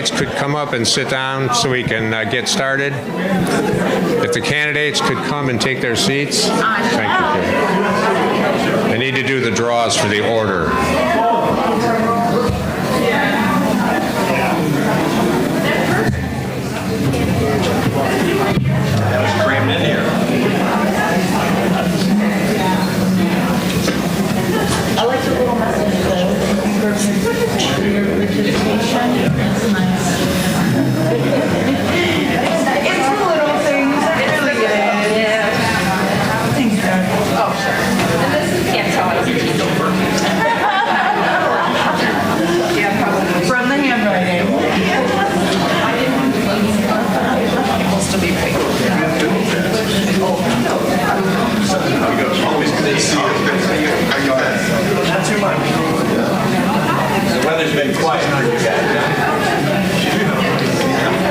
candidates could come up and sit down so we can get started. If the candidates could come and take their seats. Thank you, Kate. I need to do the draws for the order. That was crammed in here. I like the little message though. Your participation. That's nice. It's the little things. It really is. Yeah. Thanks, Dad. Oh, sure. Can't tell us. Yeah, probably. From the handwriting. Supposed to be right. Always good to see you. Not too much. The weather's been quiet for you guys.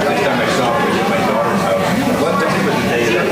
Last time I saw it was at my daughter's house. What was the day that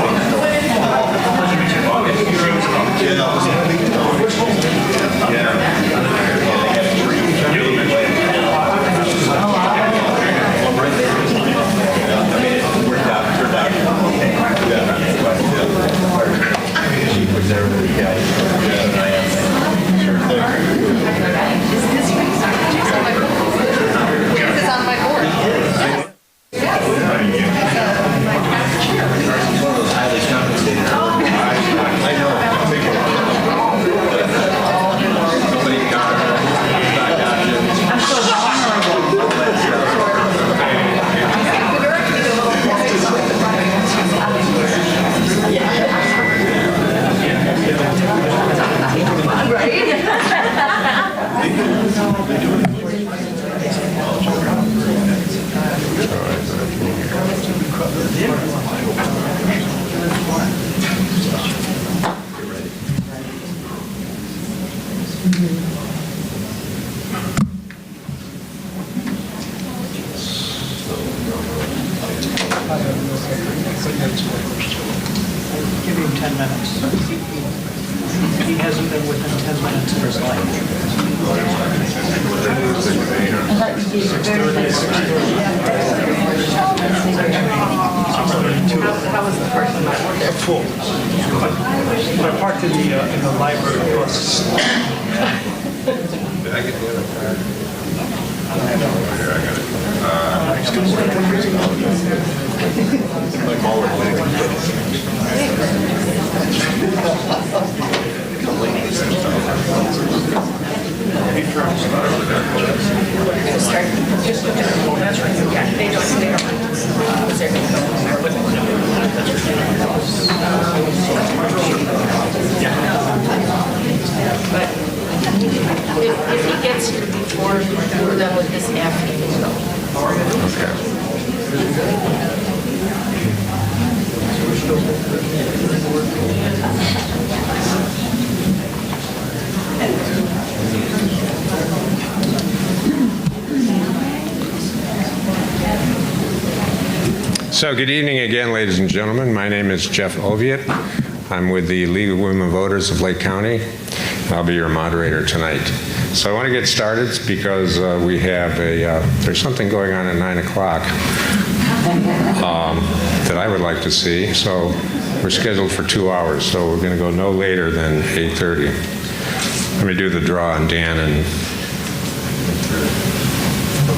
Give him 10 minutes. He hasn't been within 10 minutes of his life. How was the first one? They're full. But I parked in the library bus. Did I get the other card? Here, I got it. Like all we're planning. But if he gets here before we're done with this half, he can go. So good evening again, ladies and gentlemen. My name is Jeff Oviatt. I'm with the League of Women Voters of Lake County. I'll be your moderator tonight. So I want to get started because we have there's something going on at 9 o'clock that I would like to see. So we're scheduled for 2 hours, so we're going to go no later than 8:30. Let me do the draw on Dan and...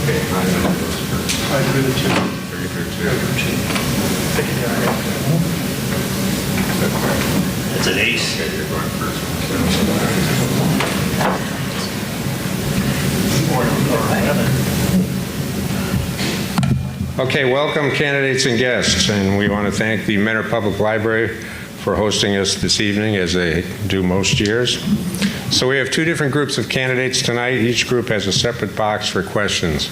Okay. I agree with you. It's an ace. Okay, welcome candidates and guests, and we want to thank the Mentor Public Library for hosting us this evening, as they do most years. So we have two different groups of candidates tonight. Each group has a separate box for questions.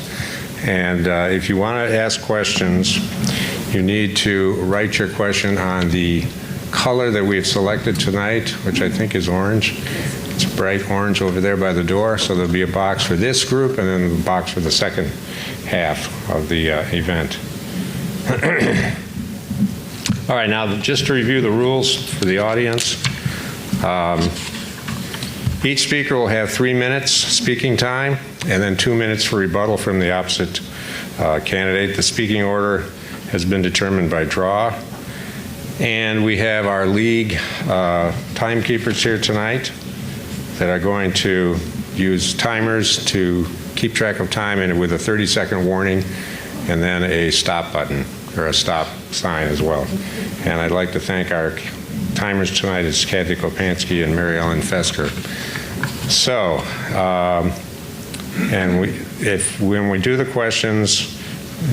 And if you want to ask questions, you need to write your question on the color that we've selected tonight, which I think is orange. It's bright orange over there by the door, so there'll be a box for this group and then a box for the second half of the event. All right, now just to review the rules for the audience. Each speaker will have 3 minutes speaking time and then 2 minutes for rebuttal from the opposite candidate. The speaking order has been determined by draw. And we have our league timekeepers here tonight that are going to use timers to keep track of time, and with a 30-second warning, and then a stop button or a stop sign as well. And I'd like to thank our timers tonight. It's Kathy Kopansky and Mary Ellen Fesker. So, and when we do the questions,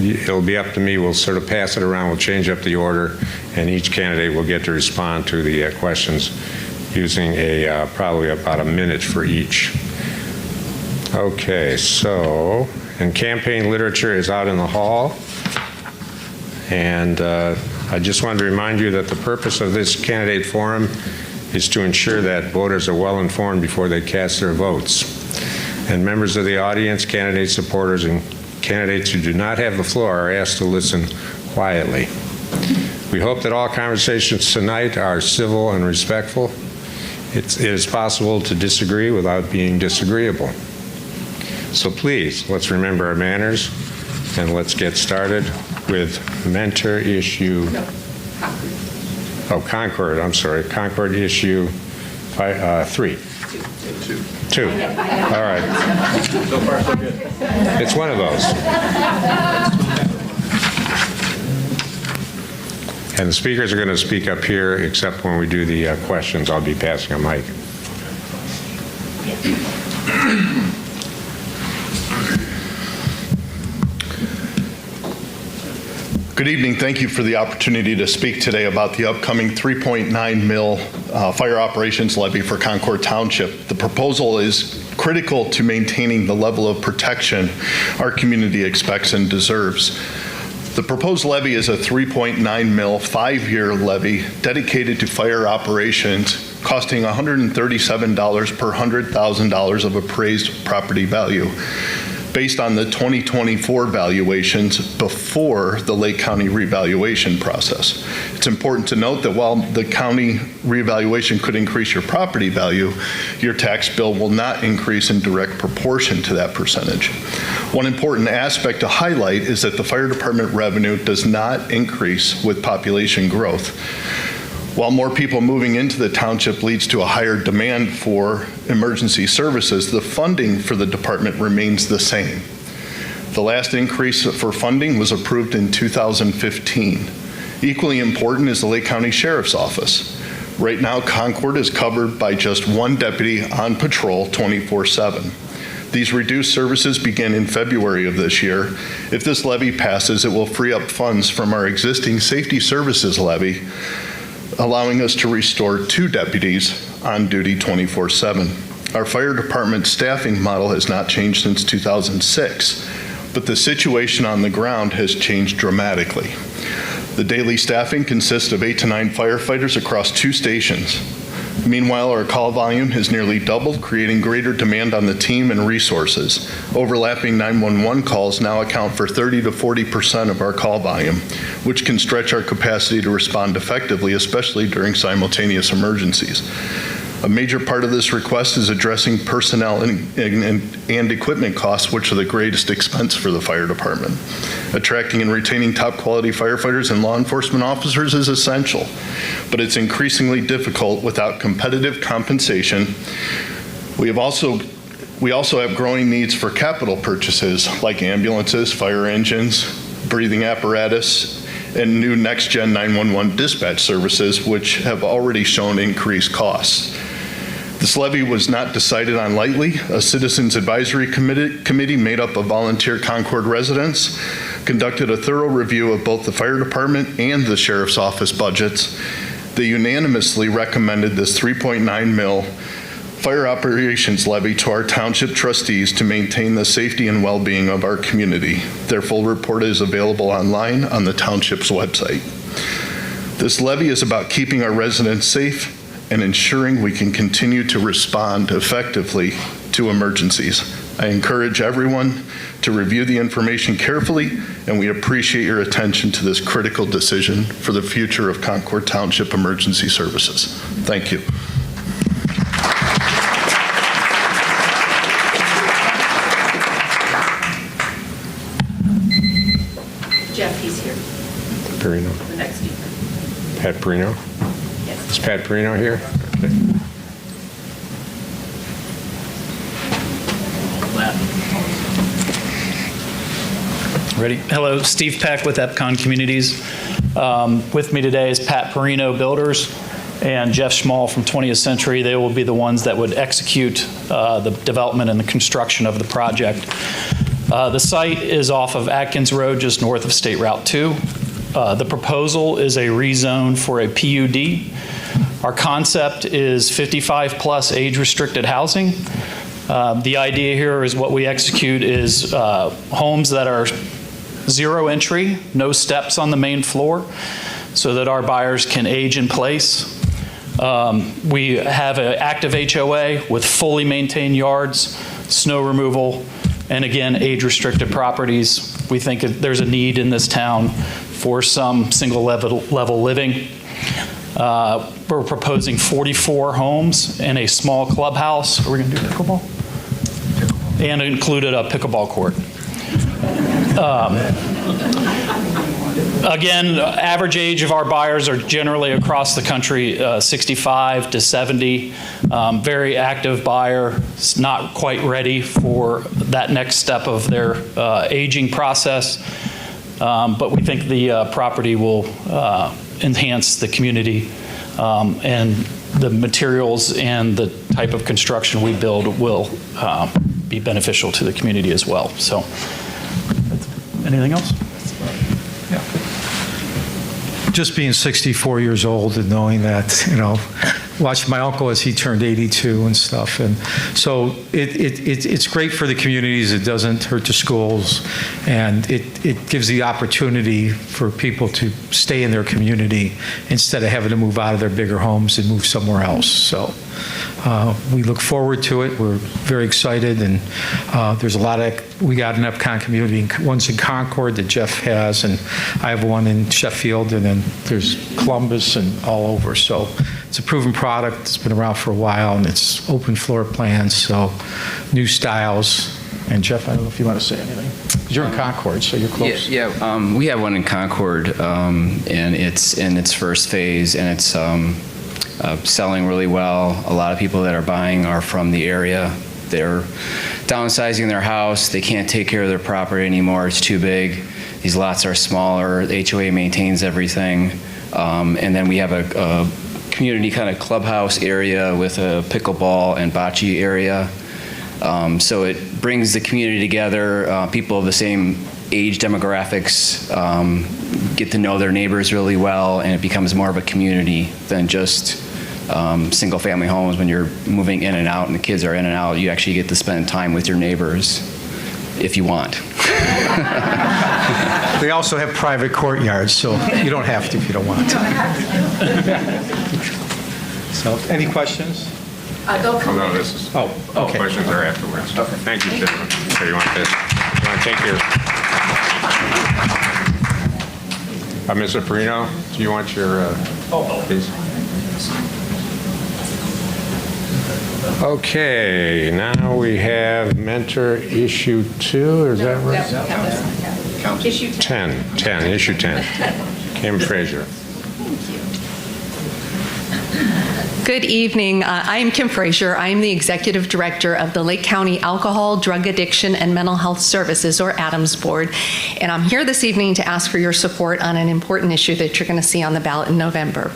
it'll be up to me. We'll sort of pass it around. We'll change up the order, and each candidate will get to respond to the questions using probably about a minute for each. Okay, so, and campaign literature is out in the hall. And I just wanted to remind you that the purpose of this candidate forum is to ensure that voters are well informed before they cast their votes. And members of the audience, candidate supporters, and candidates who do not have the floor are asked to listen quietly. We hope that all conversations tonight are civil and respectful. It is possible to disagree without being disagreeable. So please, let's remember our manners, and let's get started with mentor issue. Concord, I'm sorry, Concord issue 3. 2. All right. So far, so good. It's one of those. And the speakers are going to speak up here, except when we do the questions. I'll be passing a mic. Good evening. Thank you for the opportunity to speak today about the upcoming 3.9 mil fire operations levy for Concord Township. The proposal is critical to maintaining the level of protection our community expects and deserves. The proposed levy is a 3.9 mil 5-year levy dedicated to fire operations, costing $137 per $100,000 of appraised property value, based on the 2024 valuations before the Lake County revaluation process. It's important to note that while the county revaluation could increase your property value, your tax bill will not increase in direct proportion to that percentage. One important aspect to highlight is that the fire department revenue does not increase with population growth. While more people moving into the township leads to a higher demand for emergency services, the funding for the department remains the same. The last increase for funding was approved in 2015. Equally important is the Lake County Sheriff's Office. Right now, Concord is covered by just one deputy on patrol 24/7. These reduced services begin in February of this year. If this levy passes, it will free up funds from our existing safety services levy, allowing us to restore 2 deputies on duty 24/7. Our fire department staffing model has not changed since 2006, but the situation on the ground has changed dramatically. The daily staffing consists of 8 to 9 firefighters across 2 stations. Meanwhile, our call volume has nearly doubled, creating greater demand on the team and resources. Overlapping 911 calls now account for 30 to 40% of our call volume, which can stretch our capacity to respond effectively, especially during simultaneous emergencies. A major part of this request is addressing personnel and equipment costs, which are the greatest expense for the fire department. Attracting and retaining top quality firefighters and law enforcement officers is essential, but it's increasingly difficult without competitive compensation. We also have growing needs for capital purchases like ambulances, fire engines, breathing apparatus, and new next-gen 911 dispatch services, which have already shown increased costs. This levy was not decided on lightly. A Citizens Advisory Committee made up of volunteer Concord residents conducted a thorough review of both the fire department and the sheriff's office budgets. They unanimously recommended this 3.9 mil fire operations levy to our township trustees to maintain the safety and well-being of our community. Their full report is available online on the township's website. This levy is about keeping our residents safe and ensuring we can continue to respond effectively to emergencies. I encourage everyone to review the information carefully, and we appreciate your attention to this critical decision for the future of Concord Township Emergency Services. Thank you. Jeff, he's here, Perino. the next speaker. Pat Perino? Yes. Is Pat Perino here? Okay. Ready? Hello, Steve Peck with Epcon Communities. With me today is Pat Perino Builders and Jeff Schmall from 20th Century. They will be the ones that would execute the development and the construction of the project. The site is off of Atkins Road, just north of State Route 2. The proposal is a rezone for a PUD. Our concept is 55-plus age-restricted housing. The idea here is what we execute is homes that are zero entry, no steps on the main floor, so that our buyers can age in place. We have an active HOA with fully maintained yards, snow removal, and again, age-restricted properties. We think there's a need in this town for some single-level living. We're proposing 44 homes and a small clubhouse. Are we going to do pickleball? And included a pickleball court. Again, average age of our buyers are generally across the country 65 to 70. Very active buyer, not quite ready for that next step of their aging process. But we think the property will enhance the community, and the materials and the type of construction we build will be beneficial to the community as well. So, anything else? Yeah. Just being 64 years old and knowing that, watched my uncle as he turned 82 and stuff. And so it's great for the communities. It doesn't hurt the schools. And it gives the opportunity for people to stay in their community instead of having to move out of their bigger homes and move somewhere else. So we look forward to it. We're very excited. And there's a lot we got an Epcon community. One's in Concord that Jeff has, and I have one in Sheffield, and then there's Columbus and all over. So it's a proven product. It's been around for a while, and it's open floor plans, so new styles. And Jeff, I don't know if you want to say anything. You're in Concord, so you're close. Yeah, we have one in Concord, and it's in its first phase, and it's selling really well. A lot of people that are buying are from the area. They're downsizing their house. They can't take care of their property anymore. It's too big. These lots are smaller. The HOA maintains everything. And then we have a community kind of clubhouse area with a pickleball and bocce area. So it brings the community together. People of the same age demographics get to know their neighbors really well, and it becomes more of a community than just single-family homes. When you're moving in and out and the kids are in and out, you actually get to spend time with your neighbors if you want. They also have private courtyards, so you don't have to if you don't want to. So, any questions? They'll come. No, this is. Oh, okay. Questions are afterwards. Okay. Thank you, gentlemen. So you want this? You want to take your? Mr. Perino, do you want your? Please. Okay. Now we have mentor issue 2. Is that right? Issue 10. 10. Issue 10. Kim Frazier. Good evening. I am Kim Frazier. I am the Executive Director of the Lake County Alcohol, Drug Addiction, and Mental Health Services, or ADAMS Board. And I'm here this evening to ask for your support on an important issue that you're going to see on the ballot in November.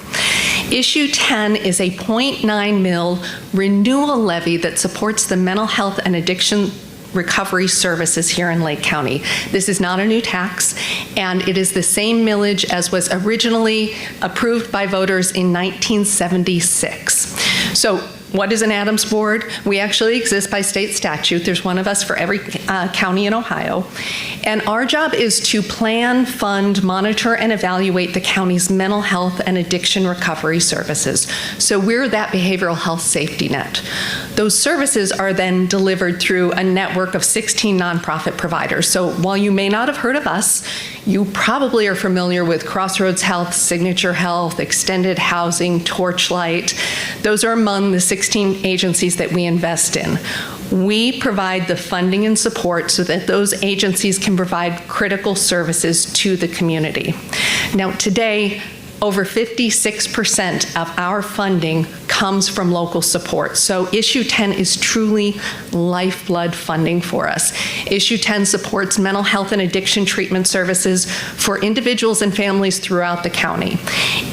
Issue 10 is a 0.9 mil renewal levy that supports the mental health and addiction recovery services here in Lake County. This is not a new tax, and it is the same millage as was originally approved by voters in 1976. So what is an ADAMS board? We actually exist by state statute. There's one of us for every county in Ohio. And our job is to plan, fund, monitor, and evaluate the county's mental health and addiction recovery services. So we're that behavioral health safety net. Those services are then delivered through a network of 16 nonprofit providers. So while you may not have heard of us, you probably are familiar with Crossroads Health, Signature Health, Extended Housing, Torchlight. Those are among the 16 agencies that we invest in. We provide the funding and support so that those agencies can provide critical services to the community. Now, today, over 56% of our funding comes from local support. So Issue 10 is truly lifeblood funding for us. Issue 10 supports mental health and addiction treatment services for individuals and families throughout the county.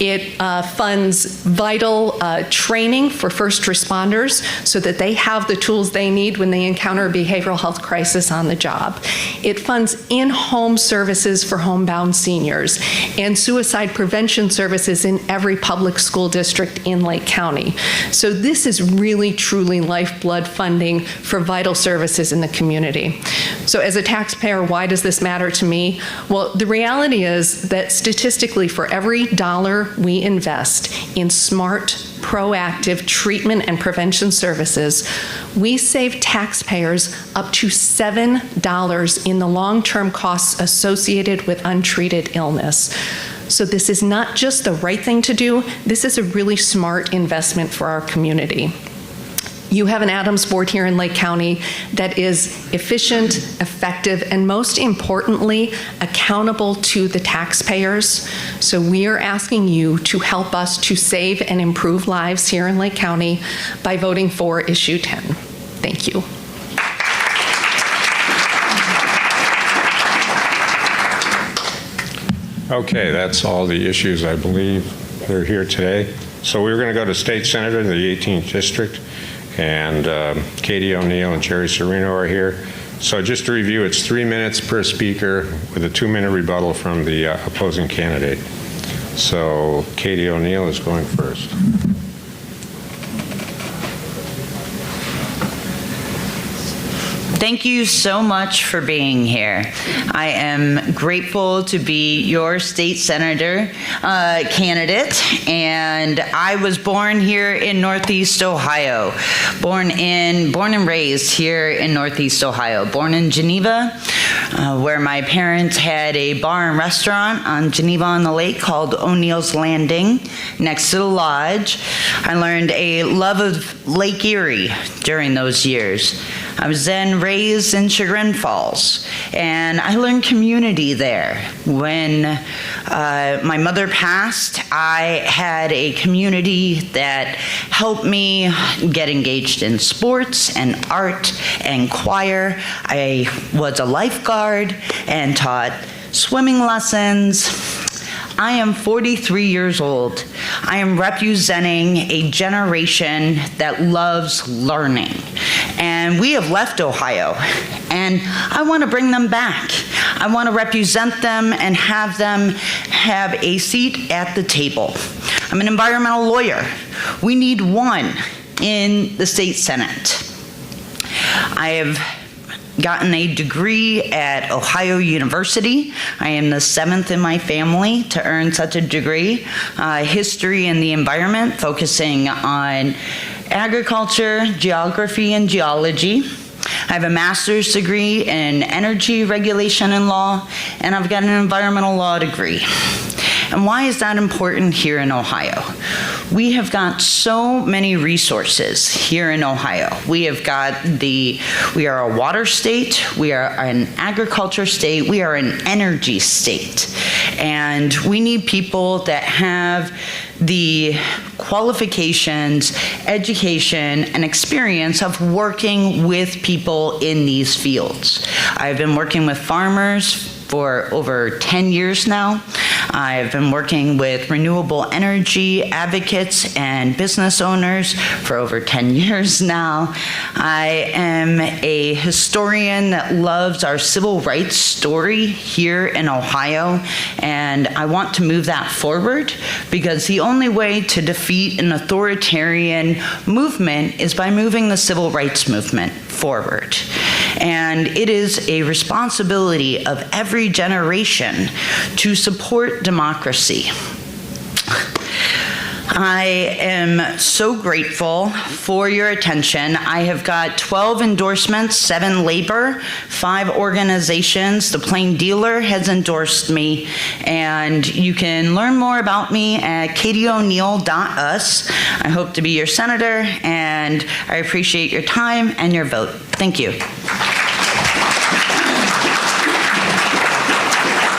It funds vital training for first responders so that they have the tools they need when they encounter a behavioral health crisis on the job. It funds in-home services for homebound seniors and suicide prevention services in every public school district in Lake County. So this is really, truly lifeblood funding for vital services in the community. So as a taxpayer, why does this matter to me? Well, the reality is that statistically, for every dollar we invest in smart, proactive treatment and prevention services, we save taxpayers up to $7 in the long-term costs associated with untreated illness. So this is not just the right thing to do, this is a really smart investment for our community. You have an Adams board here in Lake County that is efficient, effective, and most importantly, accountable to the taxpayers. So we are asking you to help us to save and improve lives here in Lake County by voting for Issue 10. Thank you. Okay, that's all the issues I believe that are here today. So we're going to go to State Senator in the 18th District, and Katie O'Neill and Jerry Serino are here. So just to review, it's 3 minutes per speaker with a 2-minute rebuttal from the opposing candidate. So Katie O'Neill is going first. Thank you so much for being here. I am grateful to be your state senator candidate, and I was born here in Northeast Ohio, born and raised here in Northeast Ohio, born in Geneva, where my parents had a bar and restaurant on Geneva on the Lake called O'Neill's Landing next to the lodge. I learned a love of Lake Erie during those years. I was then raised in Chagrin Falls, and I learned community there. When my mother passed, I had a community that helped me get engaged in sports and art and choir. I was a lifeguard and taught swimming lessons. I am 43 years old. I am representing a generation that loves learning. And we have left Ohio, and I want to bring them back. I want to represent them and have them have a seat at the table. I'm an environmental lawyer. We need one in the state Senate. I have gotten a degree at Ohio University. I am the 7th in my family to earn such a degree. History and the environment, focusing on agriculture, geography, and geology. I have a master's degree in energy regulation and law, and I've got an environmental law degree. And why is that important here in Ohio? We have got so many resources here in Ohio. We are a water state, we are an agriculture state, we are an energy state. And we need people that have the qualifications, education, and experience of working with people in these fields. I've been working with farmers for over 10 years now. I've been working with renewable energy advocates and business owners for over 10 years now. I am a historian that loves our civil rights story here in Ohio, and I want to move that forward because the only way to defeat an authoritarian movement is by moving the civil rights movement forward. And it is a responsibility of every generation to support democracy. I am so grateful for your attention. I have got 12 endorsements, 7 labor, 5 organizations. The Plain Dealer has endorsed me, and you can learn more about me at katieo'neill.us. I hope to be your senator, and I appreciate your time and your vote. Thank you.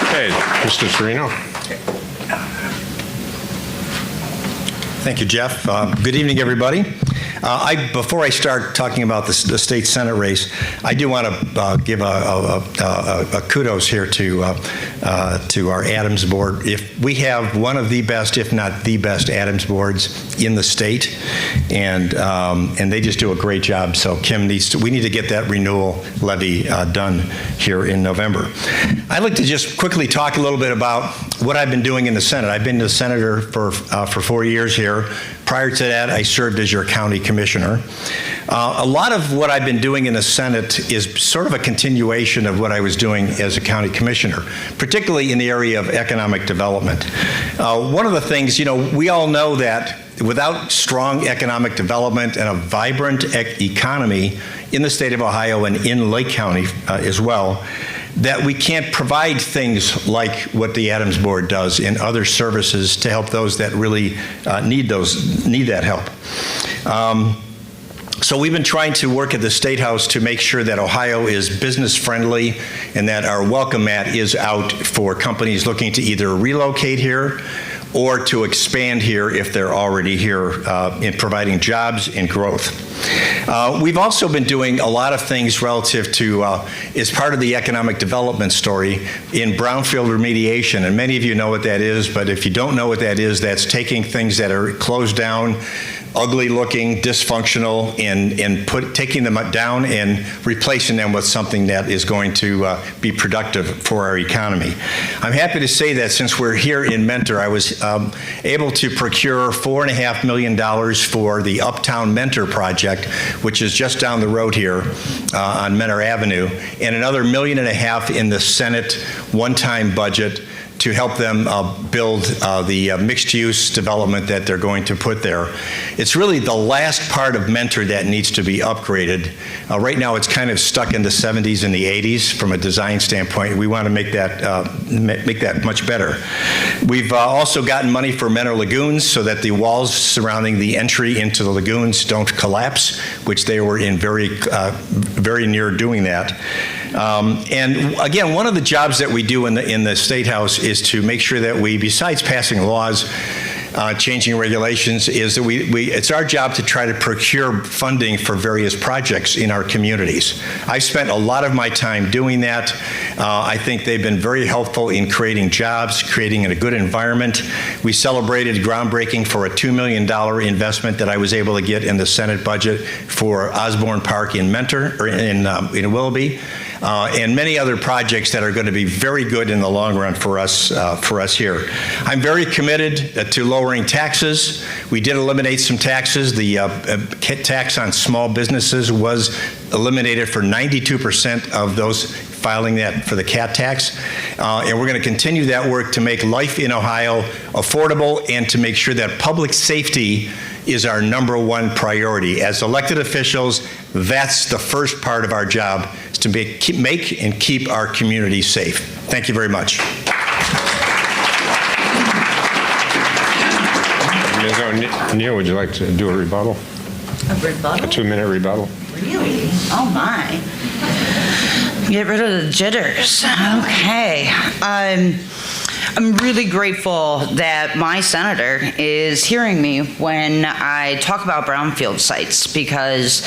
Okay, Mr. Serino. Thank you, Jeff. Good evening, everybody. Before I start talking about the state Senate race, I do want to give a kudos here to our Adams board. If we have one of the best, if not the best, Adams boards in the state, and they just do a great job. So Kim we need to get that renewal levy done here in November. I'd like to just quickly talk a little bit about what I've been doing in the Senate. I've been the senator for 4 years here. Prior to that, I served as your county commissioner. A lot of what I've been doing in the Senate is sort of a continuation of what I was doing as a county commissioner, particularly in the area of economic development. One of the things, we all know that without strong economic development and a vibrant economy in the state of Ohio and in Lake County as well, that we can't provide things like what the Adams Board does in other services to help those that really need that help. So we've been trying to work at the State House to make sure that Ohio is business friendly and that our welcome mat is out for companies looking to either relocate here or to expand here if they're already here in providing jobs and growth. We've also been doing a lot of things relative to, as part of the economic development story, in brownfield remediation. And many of you know what that is, but if you don't know what that is, that's taking things that are closed down, ugly looking, dysfunctional, and taking them down and replacing them with something that is going to be productive for our economy. I'm happy to say that since we're here in Mentor, I was able to procure $4.5 million for the Uptown Mentor project, which is just down the road here on Mentor Avenue, and another $1.5 million in the Senate one-time budget to help them build the mixed-use development that they're going to put there. It's really the last part of Mentor that needs to be upgraded. Right now, it's kind of stuck in the 70s and the 80s from a design standpoint. We want to make that much better. We've also gotten money for Mentor Lagoons so that the walls surrounding the entry into the lagoons don't collapse, which they were in very near doing that. And again, one of the jobs that we do in the State House is to make sure that we, besides passing laws, changing regulations, is that it's our job to try to procure funding for various projects in our communities. I've spent a lot of my time doing that. I think they've been very helpful in creating jobs, creating a good environment. We celebrated groundbreaking for a $2 million investment that I was able to get in the Senate budget for Osborne Park in Mentor, or in Willoughby. And many other projects that are going to be very good in the long run for us here. I'm very committed to lowering taxes. We did eliminate some taxes. The tax on small businesses was eliminated for 92% of those filing that for the CAT tax. And we're going to continue that work to make life in Ohio affordable and to make sure that public safety is our #1 priority. As elected officials, that's the first part of our job, is to make and keep our community safe. Thank you very much. Ms. O'Neill, would you like to do a rebuttal? A rebuttal? A 2-minute rebuttal? Really? Oh my. Get rid of the jitters. Okay. I'm really grateful that my senator is hearing me when I talk about brownfield sites, because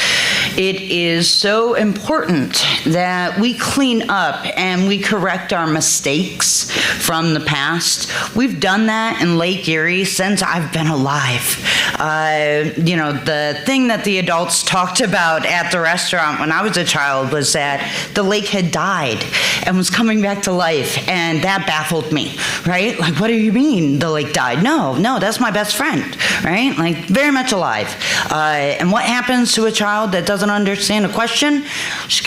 it is so important that we clean up and we correct our mistakes from the past. We've done that in Lake Erie since I've been alive. The thing that the adults talked about at the restaurant when I was a child was that the lake had died and was coming back to life, and that baffled me, right? Like, what do you mean the lake died? No, that's my best friend, right? Like, very much alive. And what happens to a child that doesn't understand a question? She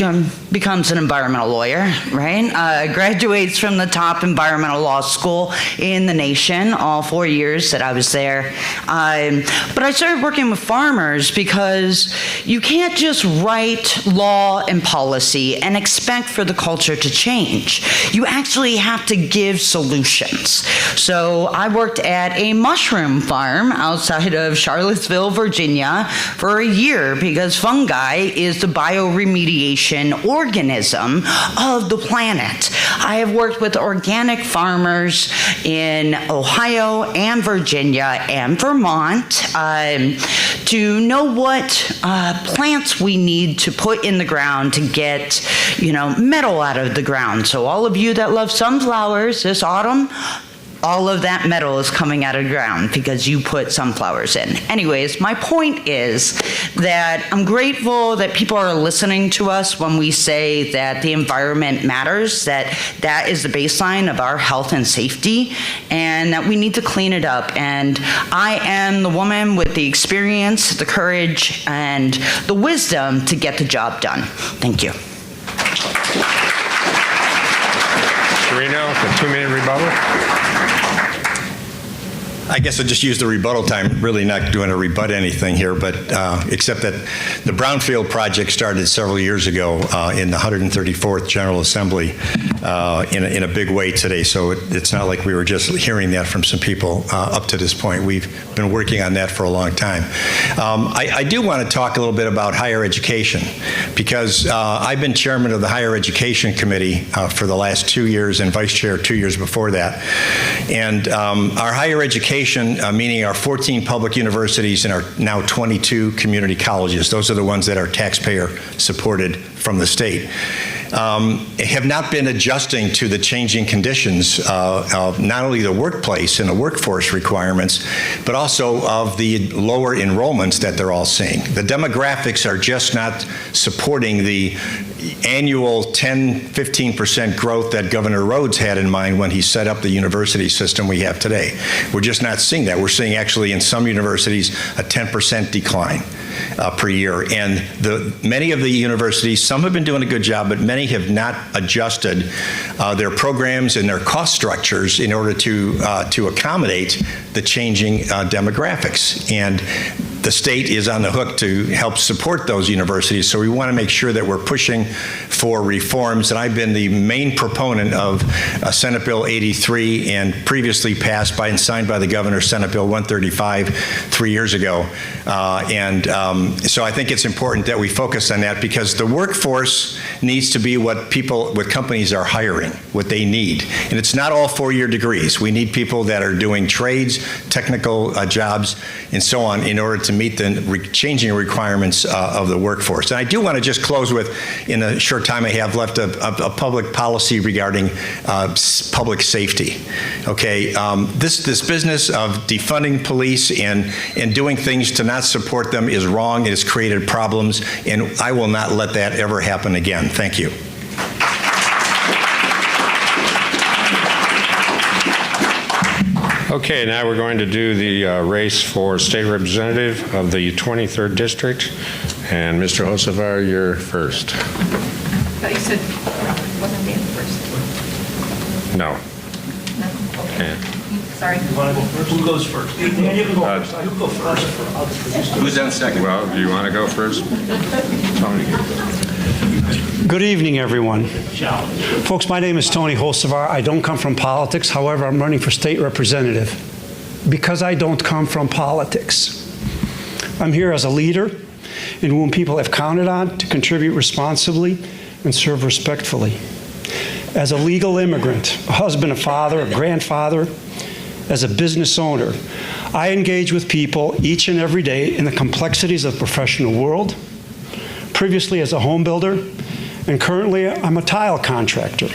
becomes an environmental lawyer, right? Graduates from the top environmental law school in the nation, all 4 years that I was there. But I started working with farmers because you can't just write law and policy and expect for the culture to change. You actually have to give solutions. So I worked at a mushroom farm outside of Charlottesville, Virginia for a year because fungi fungi is the bioremediation organism of the planet. I have worked with organic farmers in Ohio and Virginia and Vermont to know what plants we need to put in the ground to get, metal out of the ground. So all of you that love sunflowers this autumn, all of that metal is coming out of the ground because you put sunflowers in. Anyways, my point is that I'm grateful that people are listening to us when we say that the environment matters, that is the baseline of our health and safety, and that we need to clean it up. And I am the woman with the experience, the courage, and the wisdom to get the job done. Thank you. Reno, the 2-minute rebuttal. I guess I'll just use the rebuttal time, really not doing to rebut anything here, but except that the Brownfield project started several years ago in the 134th General Assembly in a big way today. So it's not like we were just hearing that from some people up to this point. We've been working on that for a long time. I do want to talk a little bit about higher education because I've been chairman of the Higher Education Committee for the last 2 years and vice chair 2 years before that. And our higher education, meaning our 14 public universities and our now 22 community colleges, those are the ones that are taxpayer supported from the state, have not been adjusting to the changing conditions of not only the workplace and the workforce requirements, but also of the lower enrollments that they're all seeing. The demographics are just not supporting the annual 10-15% growth that Governor Rhodes had in mind when he set up the university system we have today. We're just not seeing that. We're seeing actually in some universities a 10% decline per year. And many of the universities, some have been doing a good job, but many have not adjusted their programs and their cost structures in order to accommodate the changing demographics. And the state is on the hook to help support those universities, so we want to make sure that we're pushing for reforms. And I've been the main proponent of Senate Bill 83 and previously passed by and signed by the governor, Senate Bill 135 3 years ago. So I think it's important that we focus on that because the workforce needs to be what companies are hiring, what they need. And it's not all 4-year degrees. We need people that are doing trades, technical jobs, and so on in order to meet the changing requirements of the workforce. And I do want to just close with, in the short time I have left, a public policy regarding public safety. Okay, this business of defunding police and doing things to not support them is wrong. It has created problems, and I will not let that ever happen again. Thank you. Okay, now we're going to do the race for state representative of the 23rd District. And Mr. Hocevar, you're first. I thought you said wasn't Dan first. No. No? Okay. Okay. Sorry. You want to go first? Who goes first? Dan, you can go first. You go first. Who's on second? Well, do you want to go first? Tony. Good evening, everyone. Folks, my name is Tony Hocevar. I don't come from politics. However, I'm running for state representative because I don't come from politics. I'm here as a leader in whom people have counted on to contribute responsibly and serve respectfully. As a legal immigrant, a husband, a father, a grandfather, as a business owner, I engage with people each and every day in the complexities of the professional world. Previously as a home builder, and currently I'm a tile contractor.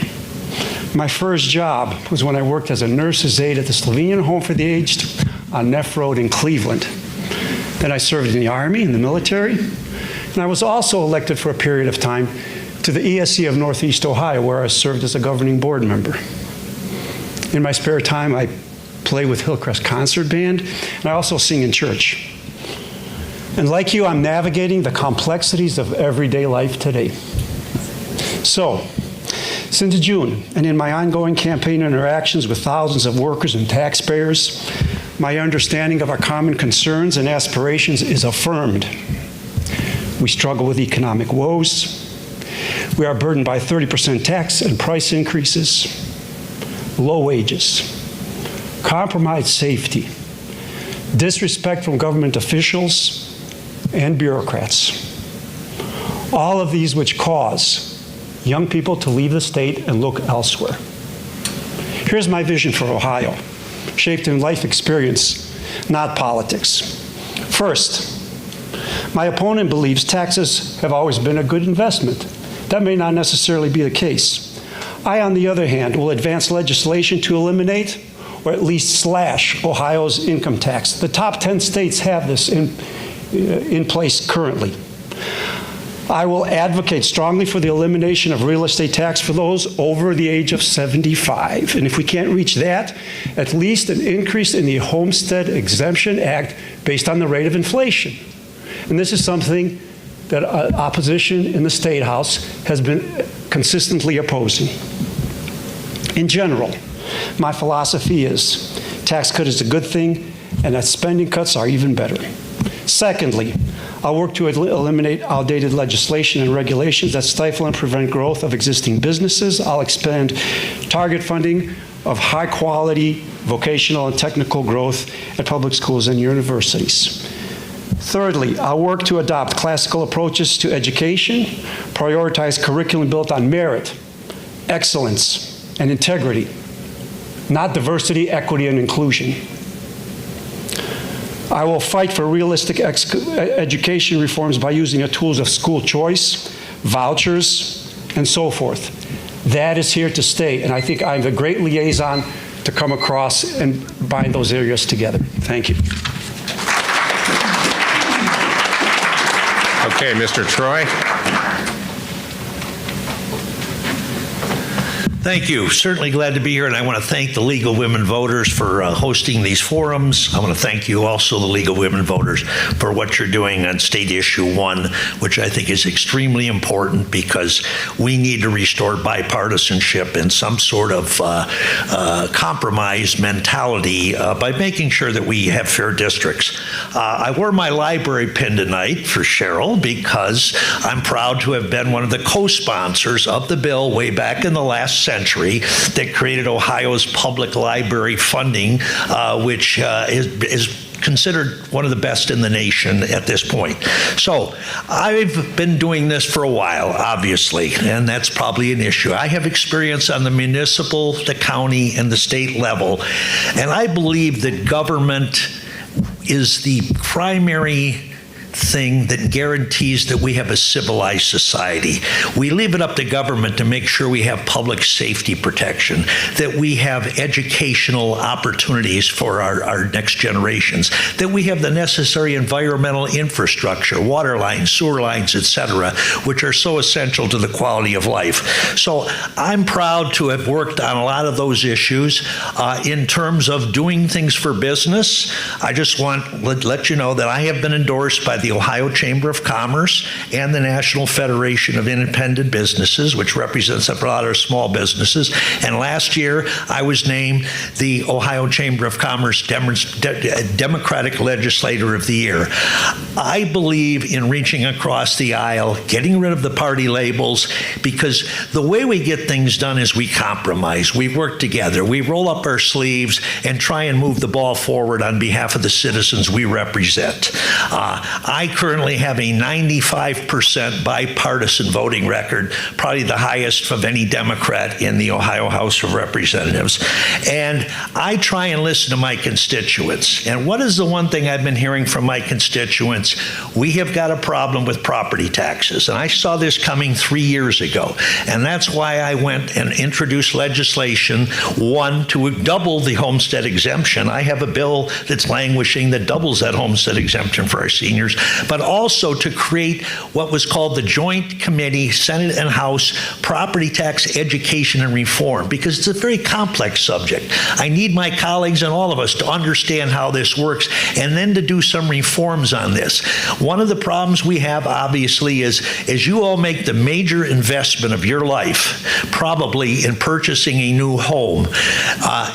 My first job was when I worked as a nurse's aide at the Slovenian Home for the Aged on Neff Road in Cleveland. Then I served in the Army, in the military, and I was also elected for a period of time to the ESC of Northeast Ohio, where I served as a governing board member. In my spare time, I play with Hillcrest Concert Band, and I also sing in church. And like you, I'm navigating the complexities of everyday life today. So, since June, and in my ongoing campaign interactions with thousands of workers and taxpayers, my understanding of our common concerns and aspirations is affirmed. We struggle with economic woes. We are burdened by 30% tax and price increases, low wages, compromised safety, disrespect from government officials and bureaucrats, All of these which cause young people to leave the state and look elsewhere. Here's my vision for Ohio, shaped in life experience, not politics. First, my opponent believes taxes have always been a good investment. That may not necessarily be the case. I, on the other hand, will advance legislation to eliminate or at least slash Ohio's income tax. The top 10 states have this in place currently. I will advocate strongly for the elimination of real estate tax for those over the age of 75. And if we can't reach that, at least an increase in the Homestead Exemption Act based on the rate of inflation. And this is something that opposition in the State House has been consistently opposing. In general, my philosophy is tax cut is a good thing and that spending cuts are even better. Secondly, I'll work to eliminate outdated legislation and regulations that stifle and prevent growth of existing businesses. I'll expand target funding of high-quality vocational and technical growth at public schools and universities. Thirdly, I'll work to adopt classical approaches to education, prioritize curriculum built on merit, excellence, and integrity, not diversity, equity, and inclusion. I will fight for realistic education reforms by using the tools of school choice, vouchers, and so forth. That is here to stay, and I think I'm a great liaison to come across and bind those areas together. Thank you. Okay, Mr. Troy. Thank you. Certainly glad to be here, and I want to thank the League of Women Voters for hosting these forums. I want to thank you also, the League of Women Voters, for what you're doing on State Issue 1, which I think is extremely important because we need to restore bipartisanship and some sort of compromise mentality by making sure that we have fair districts. I wore my library pin tonight for Cheryl because I'm proud to have been one of the co-sponsors of the bill way back in the last century that created Ohio's public library funding, which is considered one of the best in the nation at this point. So I've been doing this for a while, obviously, and that's probably an issue. I have experience on the municipal, the county, and the state level, and I believe that government is the primary thing that guarantees that we have a civilized society. We leave it up to government to make sure we have public safety protection, that we have educational opportunities for our next generations, that we have the necessary environmental infrastructure, water lines, sewer lines, etc., which are so essential to the quality of life. So I'm proud to have worked on a lot of those issues. In terms of doing things for business, I just want to let you know that I have been endorsed by the Ohio Chamber of Commerce and the National Federation of Independent Businesses, which represents a lot of small businesses. And last year, I was named the Ohio Chamber of Commerce Democratic Legislator of the Year. I believe in reaching across the aisle, getting rid of the party labels, because the way we get things done is we compromise. We work together. We roll up our sleeves and try and move the ball forward on behalf of the citizens we represent. I currently have a 95% bipartisan voting record, probably the highest of any Democrat in the Ohio House of Representatives. And I try and listen to my constituents. And what is the one thing I've been hearing from my constituents? We have got a problem with property taxes. And I saw this coming 3 years ago. And that's why I went and introduced legislation, one, to double the homestead exemption. I have a bill that's languishing that doubles that homestead exemption for our seniors, but also to create what was called the Joint Committee, Senate and House, Property Tax Education and Reform, because it's a very complex subject. I need my colleagues and all of us to understand how this works and then to do some reforms on this. One of the problems we have, obviously, is as you all make the major investment of your life, probably in purchasing a new home,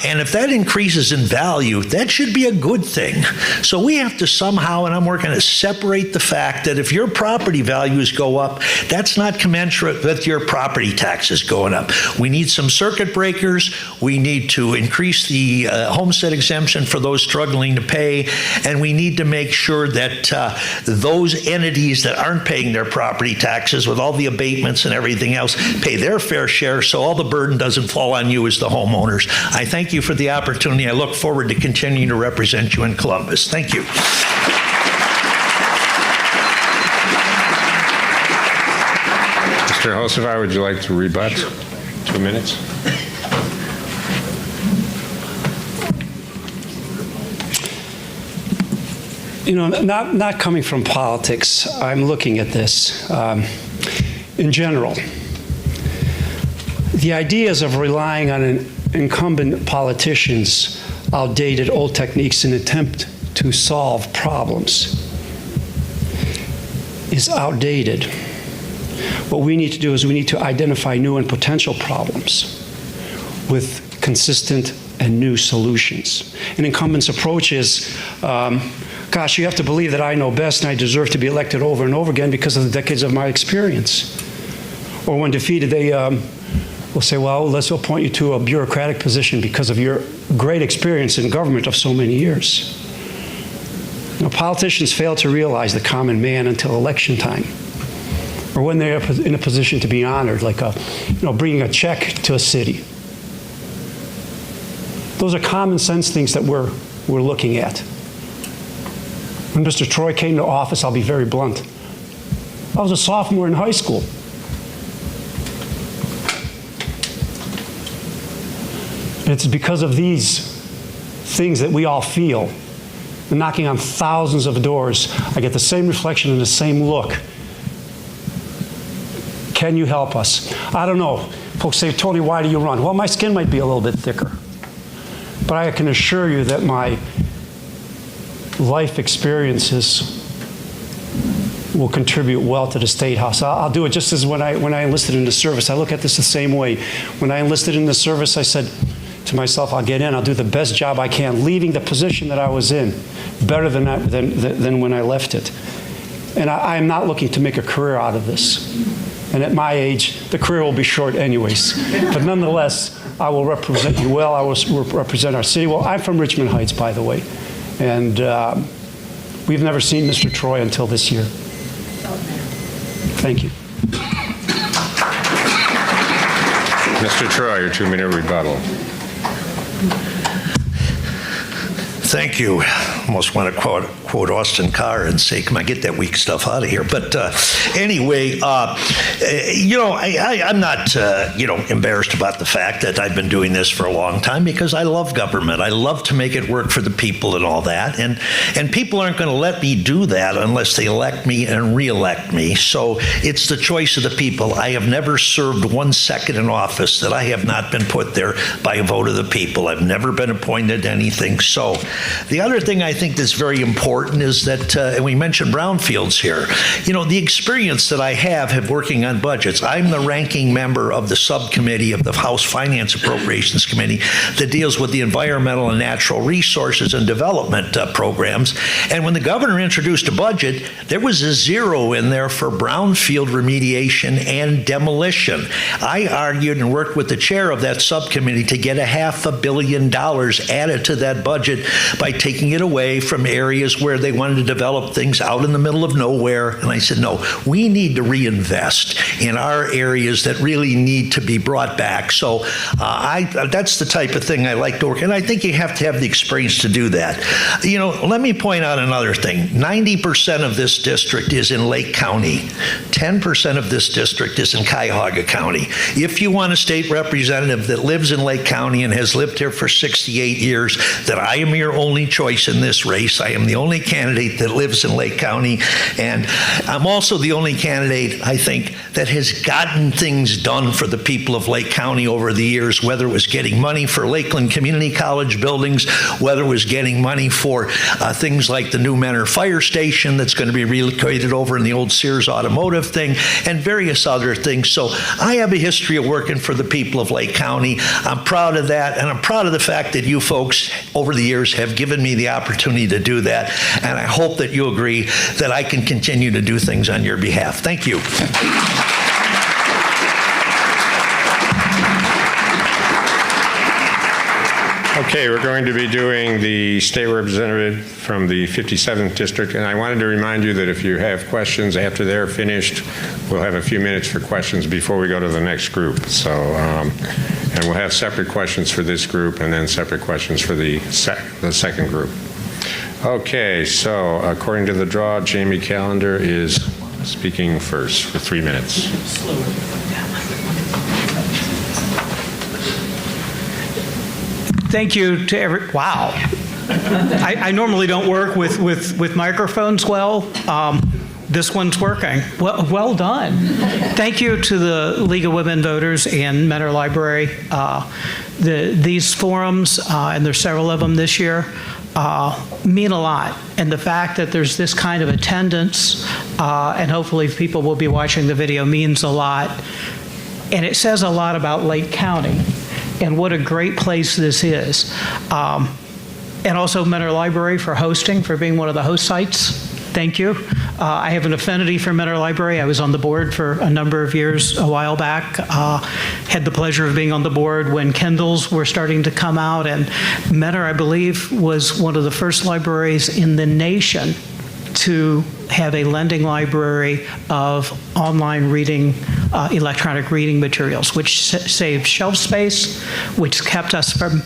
and if that increases in value, that should be a good thing. So we have to somehow, and I'm working at separate the fact that if your property values go up, that's not commensurate with your property taxes going up. We need some circuit breakers. We need to increase the homestead exemption for those struggling to pay, and we need to make sure that those entities that aren't paying their property taxes with all the abatements and everything else pay their fair share so all the burden doesn't fall on you as the homeowners. I thank you for the opportunity. I look forward to continuing to represent you in Columbus. Thank you. Mr. Hocevar, would you like to rebut? 2 minutes. You know, not coming from politics, I'm looking at this in general. The ideas of relying on incumbent politicians' outdated old techniques in an attempt to solve problems is outdated. What we need to do is we need to identify new and potential problems with consistent and new solutions. An incumbent's approach is, gosh, you have to believe that I know best and I deserve to be elected over and over again because of the decades of my experience. Or when defeated, they will say, well, let's appoint you to a bureaucratic position because of your great experience in government of so many years. You know, politicians fail to realize the common man until election time, or when they're in a position to be honored, like bringing a check to a city. Those are common sense things that we're looking at. When Mr. Troy came to office, I'll be very blunt. I was a sophomore in high school. And it's because of these things that we all feel. And knocking on thousands of doors, I get the same reflection and the same look. Can you help us? I don't know. Folks say, Tony, why do you run? Well, my skin might be a little bit thicker. But I can assure you that my life experiences will contribute well to the State House. I'll do it just as when I enlisted in the service. I look at this the same way. When I enlisted in the service, I said to myself, I'll get in, I'll do the best job I can, leaving the position that I was in better than when I left it. And I am not looking to make a career out of this. And at my age, the career will be short anyways. But nonetheless, I will represent you well. I will represent our city well. I'm from Richmond Heights, by the way. And we've never seen Mr. Troy until this year. Thank you. Mr. Troy, your 2-minute rebuttal. Thank you. Almost want to quote Austin Carr and say, come on, get that weak stuff out of here. But anyway, I'm not, embarrassed about the fact that I've been doing this for a long time because I love government. I love to make it work for the people and all that. And people aren't going to let me do that unless they elect me and re-elect me. So it's the choice of the people. I have never served 1 second in office that I have not been put there by a vote of the people. I've never been appointed to anything. So the other thing I think that's very important is that, and we mentioned brownfields here, the experience that I have working on budgets. I'm the ranking member of the subcommittee of the House Finance Appropriations Committee that deals with the environmental and natural resources and development programs. And when the governor introduced a budget, there was a zero in there for brownfield remediation and demolition. I argued and worked with the chair of that subcommittee to get $500 million added to that budget by taking it away from areas where they wanted to develop things out in the middle of nowhere. And I said, no, we need to reinvest in our areas that really need to be brought back. So that's the type of thing I like to work. And I think you have to have the experience to do that. Let me point out another thing. 90% of this district is in Lake County. 10% of this district is in Cuyahoga County. If you want a state representative that lives in Lake County and has lived here for 68 years, that I am your only choice in this race. I am the only candidate that lives in Lake County, and I'm also the only candidate, I think, that has gotten things done for the people of Lake County over the years, whether it was getting money for Lakeland Community College buildings, whether it was getting money for things like the new Menor Fire Station that's going to be relocated over in the old Sears Automotive thing, and various other things. So I have a history of working for the people of Lake County. I'm proud of that, and I'm proud of the fact that you folks over the years have given me the opportunity opportunity to do that, and I hope that you agree that I can continue to do things on your behalf. Thank you. Okay, we're going to be doing the state representative from the 57th district, and I wanted to remind you that if you have questions after they're finished, we'll have a few minutes for questions before we go to the next group. So, and we'll have separate questions for this group and then separate questions for the second group. Okay, so according to the draw, Jamie Callender is speaking first for 3 minutes. Thank you to wow. I normally don't work with microphones well. This one's working. Well done. Thank you to the League of Women Voters and Mentor Library. These forums, and there's several of them this year, mean a lot. And the fact that there's this kind of attendance, and hopefully people will be watching the video, means a lot. And it says a lot about Lake County and what a great place this is. And also Mentor Library for hosting, for being one of the host sites. Thank you. I have an affinity for Mentor Library. I was on the board for a number of years a while back. Had the pleasure of being on the board when Kindles were starting to come out, and Mentor, I believe, was one of the first libraries in the nation to have a lending library of online reading, electronic reading materials, which saved shelf space, which kept us from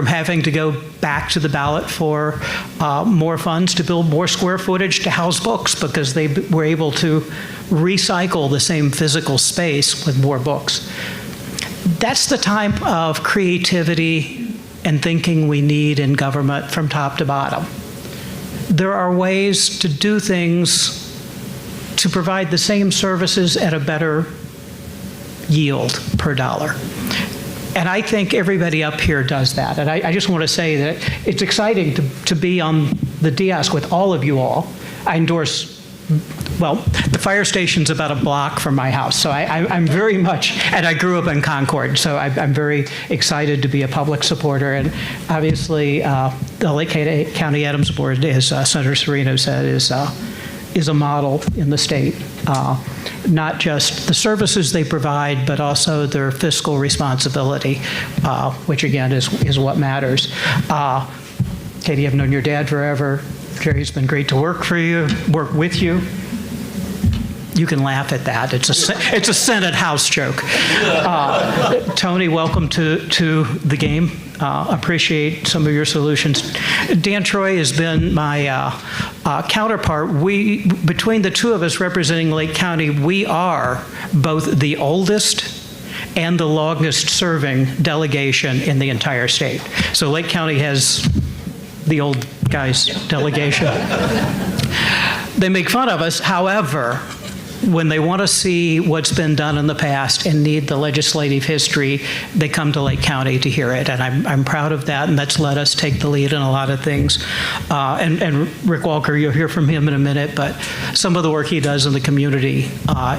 having to go back to the ballot for more funds to build more square footage to house books, because they were able to recycle the same physical space with more books. That's the type of creativity and thinking we need in government from top to bottom. There are ways to do things to provide the same services at a better yield per dollar. And I think everybody up here does that. And I just want to say that it's exciting to be on the dais with all of you all. I endorse, well, the fire station's about a block from my house, so I'm very much, and I grew up in Concord, so I'm very excited to be a public supporter. And obviously, the Lake County Adams Board, as Senator Serino said, is a model in the state. Not just the services they provide, but also their fiscal responsibility, which again is what matters. Katie, I've known your dad forever. Jerry's been great to work with you. You can laugh at that. It's a Senate House joke. Tony, welcome to the game. Appreciate some of your solutions. Dan Troy has been my counterpart. Between the two of us representing Lake County, we are both the oldest and the longest serving delegation in the entire state. So Lake County has the old guys delegation. They make fun of us. However, when they want to see what's been done in the past and need the legislative history, they come to Lake County to hear it. And I'm proud of that, and that's let us take the lead in a lot of things. And Rick Walker, you'll hear from him in a minute, but some of the work he does in the community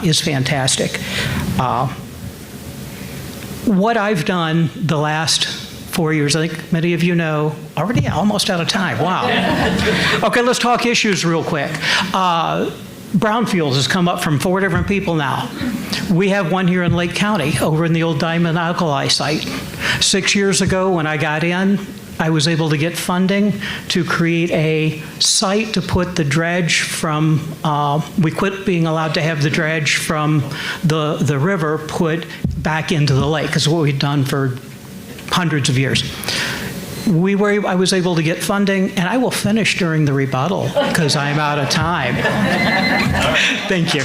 is fantastic. What I've done the last 4 years, I think many of you know, already almost out of time, wow. Okay, let's talk issues real quick. Brownfields has come up from 4 different people now. We have one here in Lake County, over in the old Diamond Alkali site. 6 years ago when I got in, I was able to get funding to create a site to put the dredge from, we quit being allowed to have the dredge from the river put back into the lake, is what we'd done for hundreds of years. I was able to get funding, and I will finish during the rebuttal because I'm out of time. Thank you.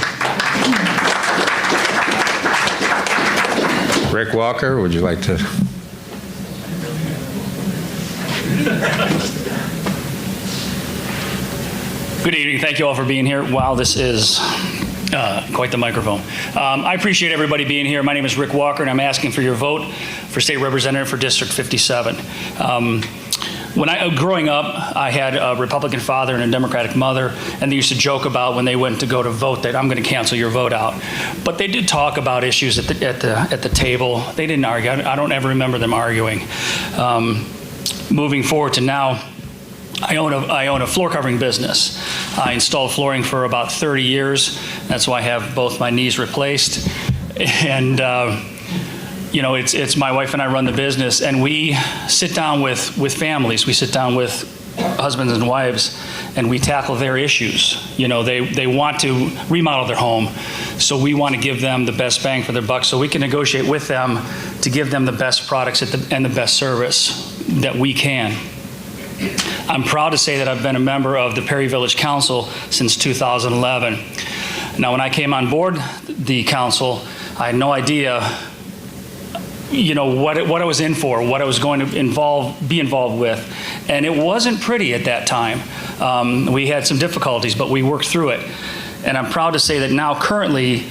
Rick Walker, would you like to? Good evening. Thank you all for being here. Wow, this is quite the microphone. I appreciate everybody being here. My name is Rick Walker, and I'm asking for your vote for state representative for District 57. Growing up, I had a Republican father and a Democratic mother, and they used to joke about when they went to go to vote that I'm going to cancel your vote out. But they did talk about issues at the table. They didn't argue. I don't ever remember them arguing. Moving forward to now, I own a floor covering business. I installed flooring for about 30 years. That's why I have both my knees replaced. And, it's my wife and I run the business, and we sit down with families. We sit down with husbands and wives, and we tackle their issues. They want to remodel their home, so we want to give them the best bang for their buck, so we can negotiate with them to give them the best products and the best service that we can. I'm proud to say that I've been a member of the Perry Village Council since 2011. Now, when I came on board the council, I had no idea, what I was in for, what I was going to be involved with, and it wasn't pretty at that time. We had some difficulties, but we worked through it. And I'm proud to say that now, currently,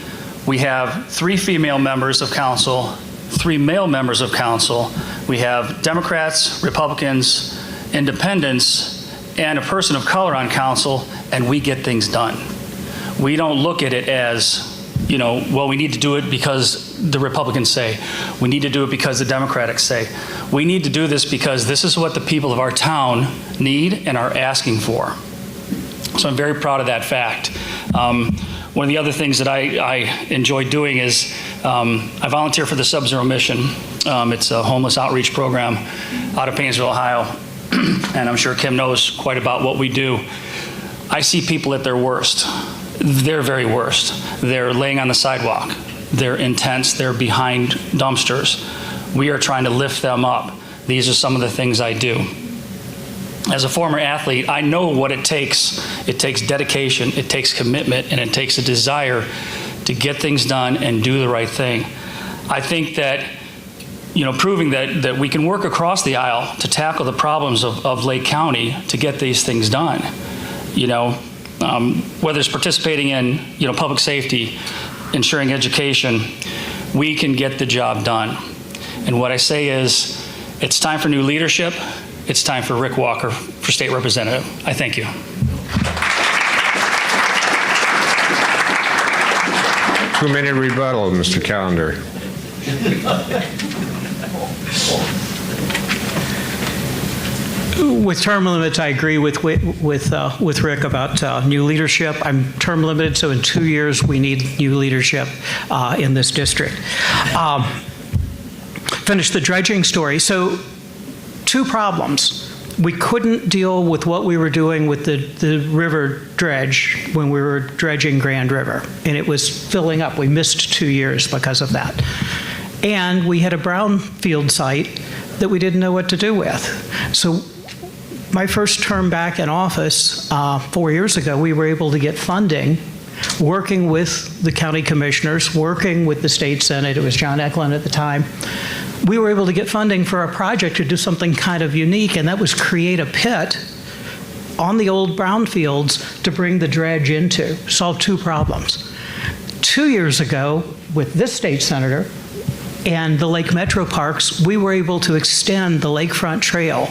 we have 3 female members of council, 3 male members of council. We have Democrats, Republicans, Independents, and a person of color on council, and we get things done. We don't look at it as, we need to do it because the Republicans say. We need to do it because the Democrats say. We need to do this because this is what the people of our town need and are asking for. So I'm very proud of that fact. One of the other things that I enjoy doing is I volunteer for the Sub-Zero Mission. It's a homeless outreach program out of Painesville, Ohio. And I'm sure Kim knows quite about what we do. I see people at their worst. Their very worst. They're laying on the sidewalk. They're intense. They're behind dumpsters. We are trying to lift them up. These are some of the things I do. As a former athlete, I know what it takes. It takes dedication, it takes commitment, and it takes a desire to get things done and do the right thing. I think that proving that we can work across the aisle to tackle the problems of Lake County to get these things done. Whether it's participating in, public safety, ensuring education, we can get the job done. And what I say is, it's time for new leadership. It's time for Rick Walker for state representative. I thank you. 2-minute rebuttal, Mr. Callender. With term limits, I agree with Rick about new leadership. I'm term limited, so in 2 years we need new leadership in this district. Finish the dredging story. So 2 problems. We couldn't deal with what we were doing with the river dredge when we were dredging Grand River, and it was filling up. We missed 2 years because of that. And we had a brownfield site that we didn't know what to do with. So my first term back in office 4 years ago, we were able to get funding, working with the county commissioners, working with the state senate. It was John Eklund at the time. We were able to get funding for a project to do something kind of unique, and that was create a pit on the old brownfields to bring the dredge into, solve 2 problems. 2 years ago, with this state senator and the Lake Metro Parks, we were able to extend the lakefront trail,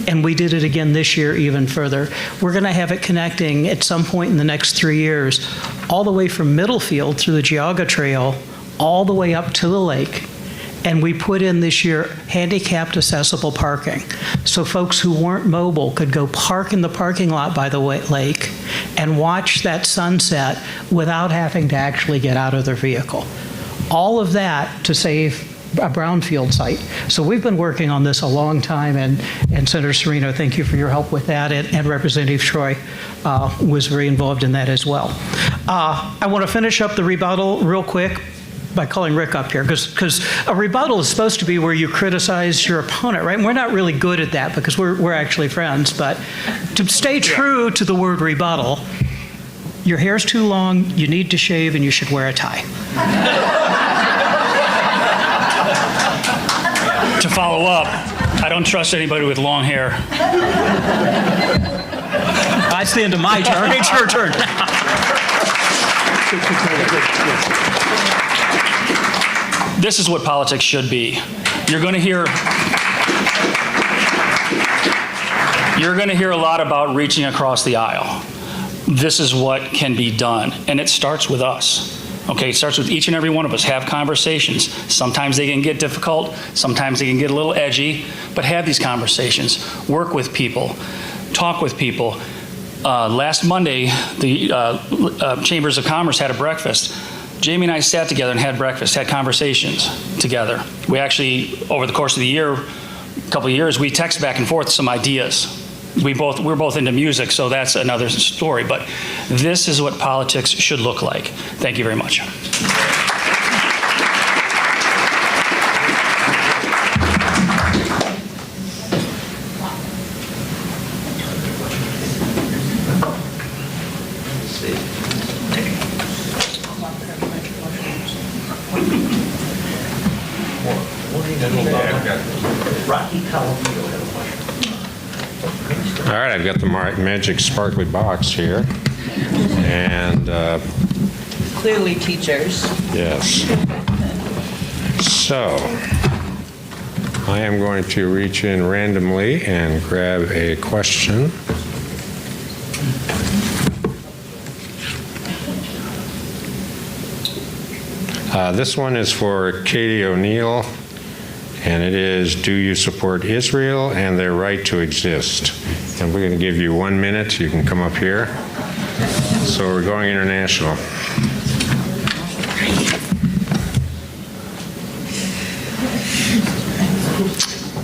and we did it again this year even further. We're going to have it connecting at some point in the next 3 years, all the way from Middlefield through the Geauga Trail, all the way up to the lake. And we put in this year handicapped accessible parking. So folks who weren't mobile could go park in the parking lot by the lake and watch that sunset without having to actually get out of their vehicle. All of that to save a brownfield site. So we've been working on this a long time, and Senator Serino, thank you for your help with that, and Representative Troy was very involved in that as well. I want to finish up the rebuttal real quick by calling Rick up here, because a rebuttal is supposed to be where you criticize your opponent, right? And we're not really good at that because we're actually friends, but to stay true to the word rebuttal, your hair's too long, you need to shave, and you should wear a tie. To follow up, I don't trust anybody with long hair. That's the end of my turn. It's your turn. This is what politics should be. You're going to hear a lot about reaching across the aisle. This is what can be done, and it starts with us. Okay, it starts with each and every one of us. Have conversations. Sometimes they can get difficult. Sometimes they can get a little edgy, but have these conversations. Work with people. talk with people. Last Monday, the Chambers of Commerce had a breakfast. Jamie and I sat together and had breakfast, had conversations together. We actually, over the course of the year, a couple of years, we text back and forth some ideas. We're both into music, so that's another story. But this is what politics should look like. Thank you very much. All right, I've got the magic sparkly box here. And Clearly teachers. yes. So I am going to reach in randomly and grab a question. This one is for Katie O'Neill, and it is, do you support Israel and their right to exist? And we're going to give you 1 minute. You can come up here. So we're going international.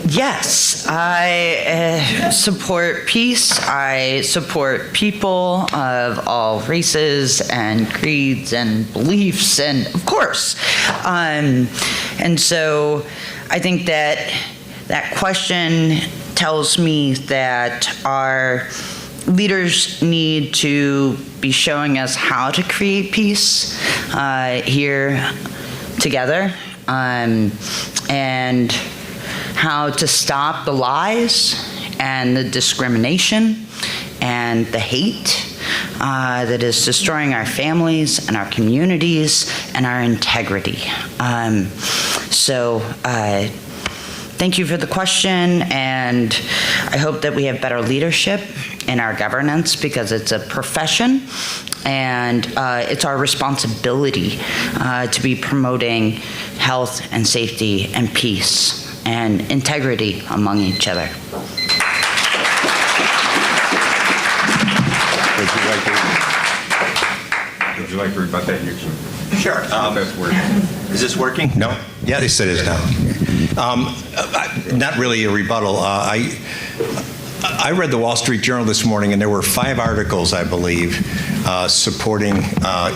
Yes, I support peace. I support people of all races and creeds and beliefs, and of course. And so I think that that question tells me that our leaders need to be showing us how to create peace here together, and how to stop the lies and the discrimination and the hate that is destroying our families and our communities and our integrity. Thank you for the question, and I hope that we have better leadership in our governance, because it's a profession and it's our responsibility to be promoting health and safety and peace and integrity among each other. Would you like to rebut that? Sure. Is this working? No? Yeah, they said it's now. Not really a rebuttal. I read the Wall Street Journal this morning, and there were 5 articles, I believe, supporting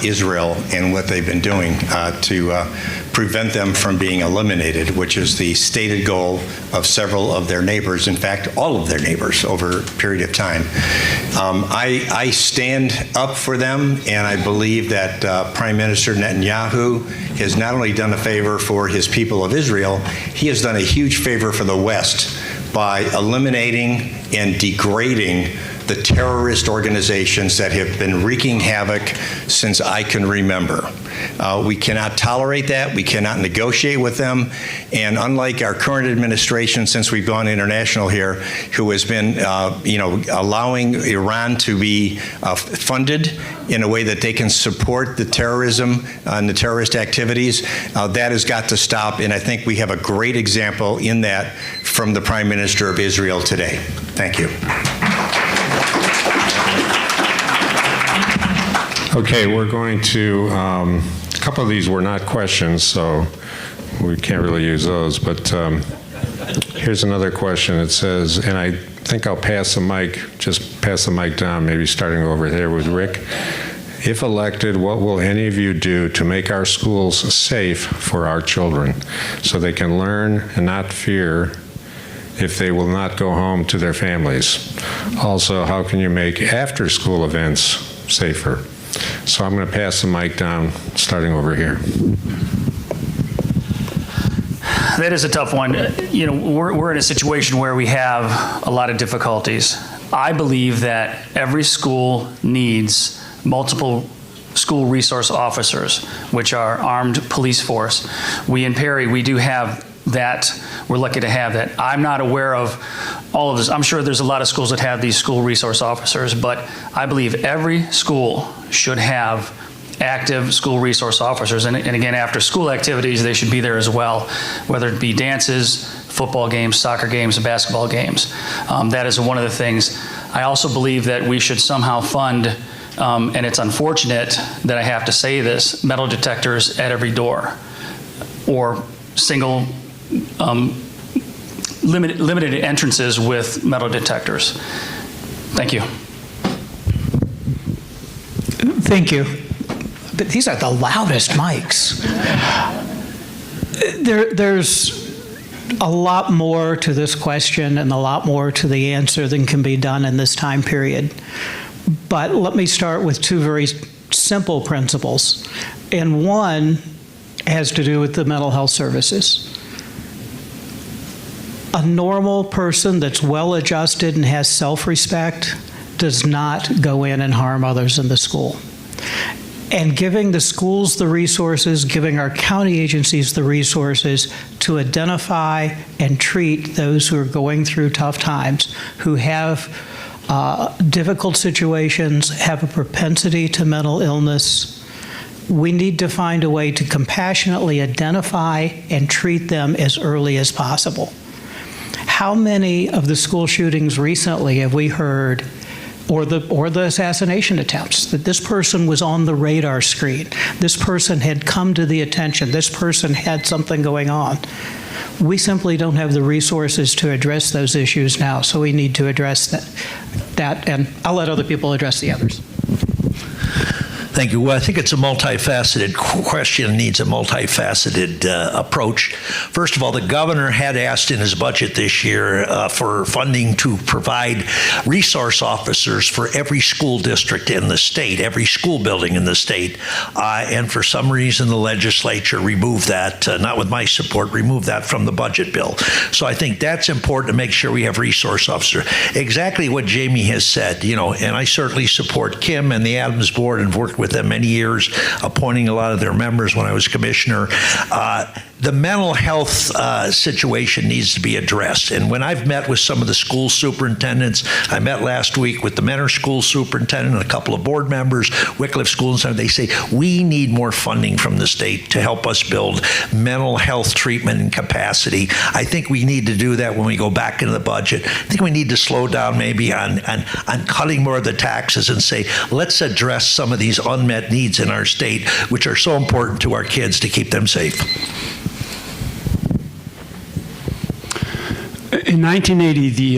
Israel and what they've been doing to prevent them from being eliminated, which is the stated goal of several of their neighbors, in fact, all of their neighbors over a period of time. I stand up for them, and I believe that Prime Minister Netanyahu has not only done a favor for his people of Israel, he has done a huge favor for the West by eliminating and degrading the terrorist organizations that have been wreaking havoc since I can remember. We cannot tolerate that. We cannot negotiate with them. And unlike our current administration, since we've gone international here, who has been, allowing Iran to be funded in a way that they can support the terrorism and the terrorist activities, that has got to stop. And I think we have a great example in that from the Prime Minister of Israel today. Thank you. Okay, we're going to, a couple of these were not questions, so we can't really use those, but here's another question. It says, and I think I'll pass the mic, just pass the mic down, maybe starting over there with Rick. If elected, what will any of you do to make our schools safe for our children so they can learn and not fear if they will not go home to their families? Also, how can you make after-school events safer? So I'm going to pass the mic down, starting over here. That is a tough one. We're in a situation where we have a lot of difficulties. I believe that every school needs multiple school resource officers, which are armed police force. We in Perry, we do have that. We're lucky to have that. I'm not aware of all of this. I'm sure there's a lot of schools that have these school resource officers, but I believe every school should have active school resource officers. And again, after school activities, they should be there as well, whether it be dances, football games, soccer games, basketball games. That is one of the things I also believe that we should somehow fund, and it's unfortunate that I have to say this, metal detectors at every door, or single limited entrances with metal detectors. Thank you. Thank you. But these are the loudest mics. There's a lot more to this question and a lot more to the answer than can be done in this time period. But let me start with two very simple principles. And one has to do with the mental health services. A normal person that's well-adjusted and has self-respect does not go in and harm others in the school. And giving the schools the resources, giving our county agencies the resources to identify and treat those who are going through tough times, who have difficult situations, have a propensity to mental illness, we need to find a way to compassionately identify and treat them as early as possible. How many of the school shootings recently have we heard, or the assassination attempts, that this person was on the radar screen, this person had come to the attention, this person had something going on? We simply don't have the resources to address those issues now, so we need to address that, and I'll let other people address the others. Thank you. Well, I think it's a multifaceted question, needs a multifaceted approach. First of all, the governor had asked in his budget this year for funding to provide resource officers for every school district in the state, every school building in the state. And for some reason, the legislature removed that, not with my support, removed that from the budget bill. So I think that's important to make sure we have resource officers. Exactly what Jamie has said, and I certainly support Kim and the Adams Board and worked with them many years, appointing a lot of their members when I was commissioner. The mental health situation needs to be addressed. And when I've met with some of the school superintendents, I met last week with the Mentor School Superintendent and a couple of board members, Wycliffe School and Center, they say, we need more funding from the state to help us build mental health treatment and capacity. I think we need to do that when we go back into the budget. I think we need to slow down maybe on cutting more of the taxes and say, let's address some of these unmet needs in our state, which are so important to our kids to keep them safe. In 1980, the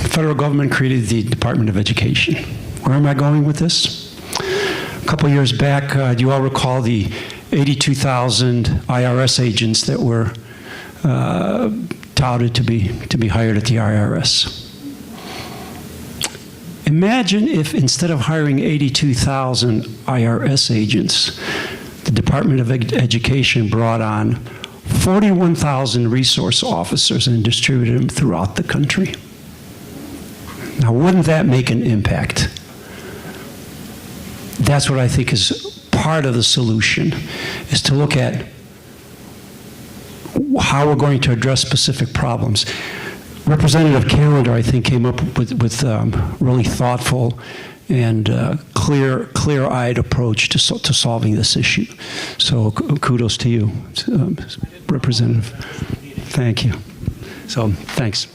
federal government created the Department of Education. Where am I going with this? A couple years back, do you all recall the 82,000 IRS agents that were touted to be hired at the IRS? Imagine if instead of hiring 82,000 IRS agents, the Department of Education brought on 41,000 resource officers and distributed them throughout the country. Now, wouldn't that make an impact? That's what I think is part of the solution, is to look at how we're going to address specific problems. Representative Callender, I think, came up with really thoughtful and clear-eyed approach to solving this issue. So kudos to you, Representative. Thank you. So thanks.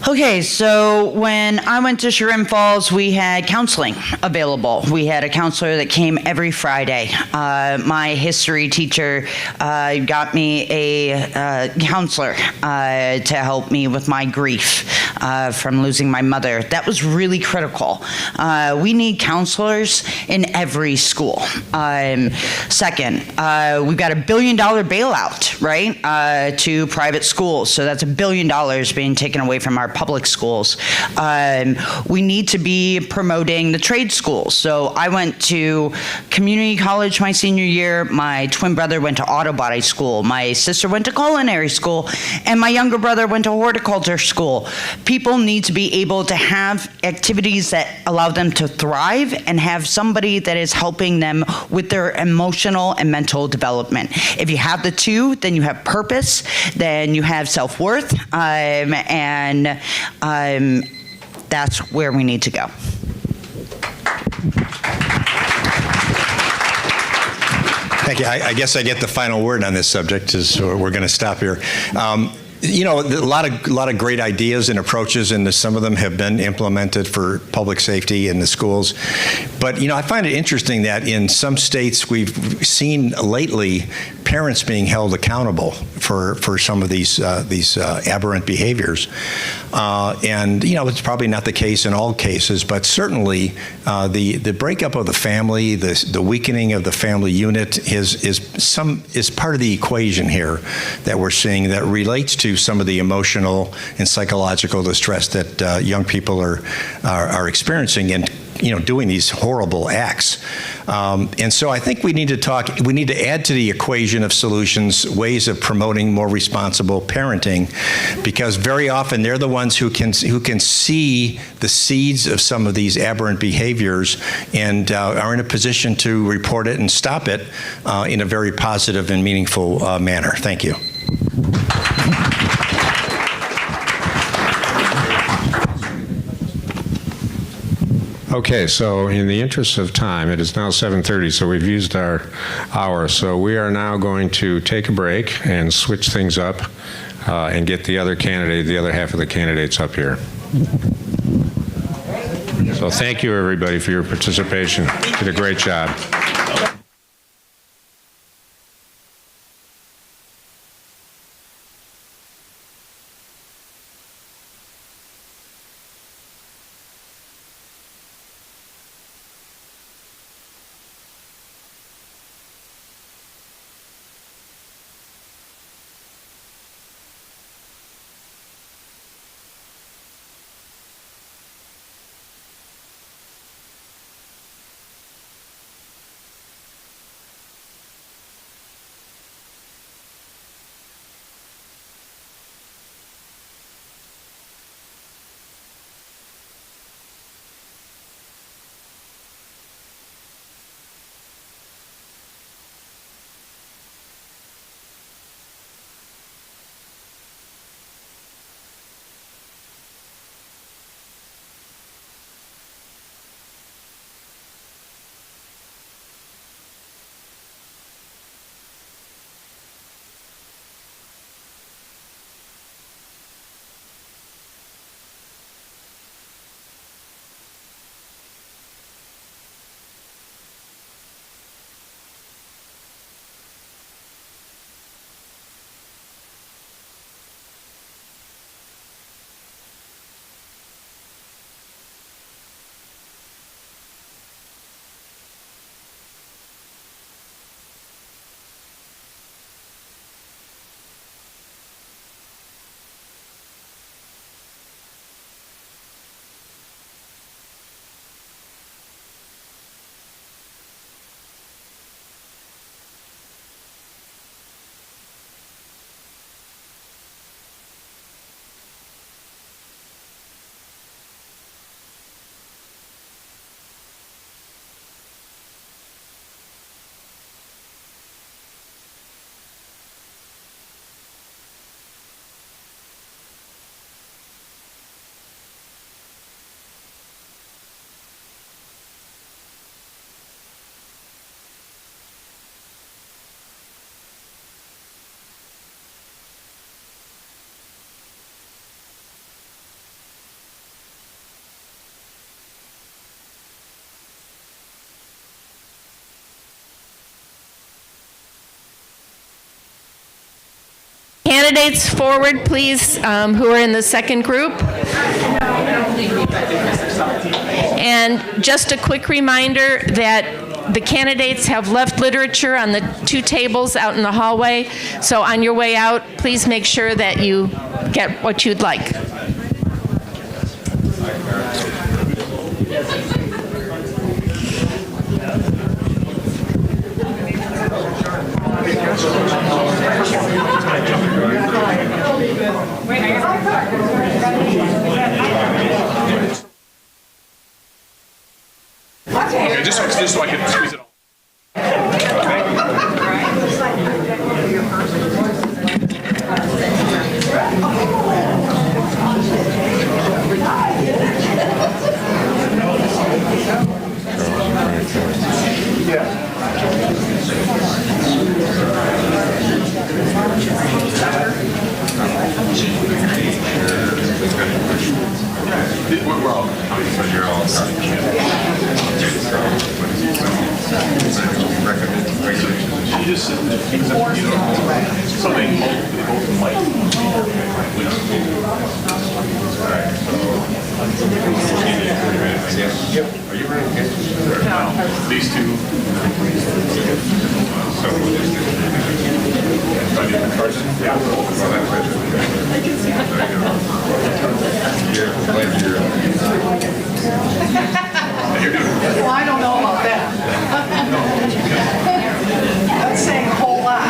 Okay, so when I went to Sharon Falls, we had counseling available. We had a counselor that came every Friday. My history teacher got me a counselor to help me with my grief from losing my mother. That was really critical. We need counselors in every school. Second, we've got $1 billion bailout, right, to private schools. So that's $1 billion being taken away from our public schools. We need to be promoting the trade schools. So I went to community college my senior year. My twin brother went to auto body school. My sister went to culinary school. And my younger brother went to horticulture school. People need to be able to have activities that allow them to thrive and have somebody that is helping them with their emotional and mental development. If you have the two, then you have purpose, then you have self-worth, and that's where we need to go. Thank you. I guess I get the final word on this subject, so we're going to stop here. You know, a lot of great ideas and approaches, and some of them have been implemented for public safety in the schools. But, you know, I find it interesting that in some states we've seen lately parents being held accountable for some of these aberrant behaviors. And, you know, it's probably not the case in all cases, but certainly the breakup of the family, the weakening of the family unit is part of the equation here that we're seeing that relates to some of the emotional and psychological distress that young people are experiencing and, you know, doing these horrible acts. And so I think we need to add to the equation of solutions ways of promoting more responsible parenting, because very often they're the ones who can see the seeds of some of these aberrant behaviors and are in a position to report it and stop it in a very positive and meaningful manner. Thank you. Okay, so in the interest of time, it is now 7:30, so we've used our hour. So we are now going to take a break and switch things up and get the other half of the candidates up here. So thank you, everybody, for your participation. You did a great job. Candidates forward, please, who are in the second group. And just a quick reminder that the candidates have left literature on the 2 tables out in the hallway. So on your way out, please make sure that you get what you'd like. Okay, just so I can squeeze it all. Yeah. So they both might. Are you ready? No. These two. Well, I don't know about that. That's saying a whole lot.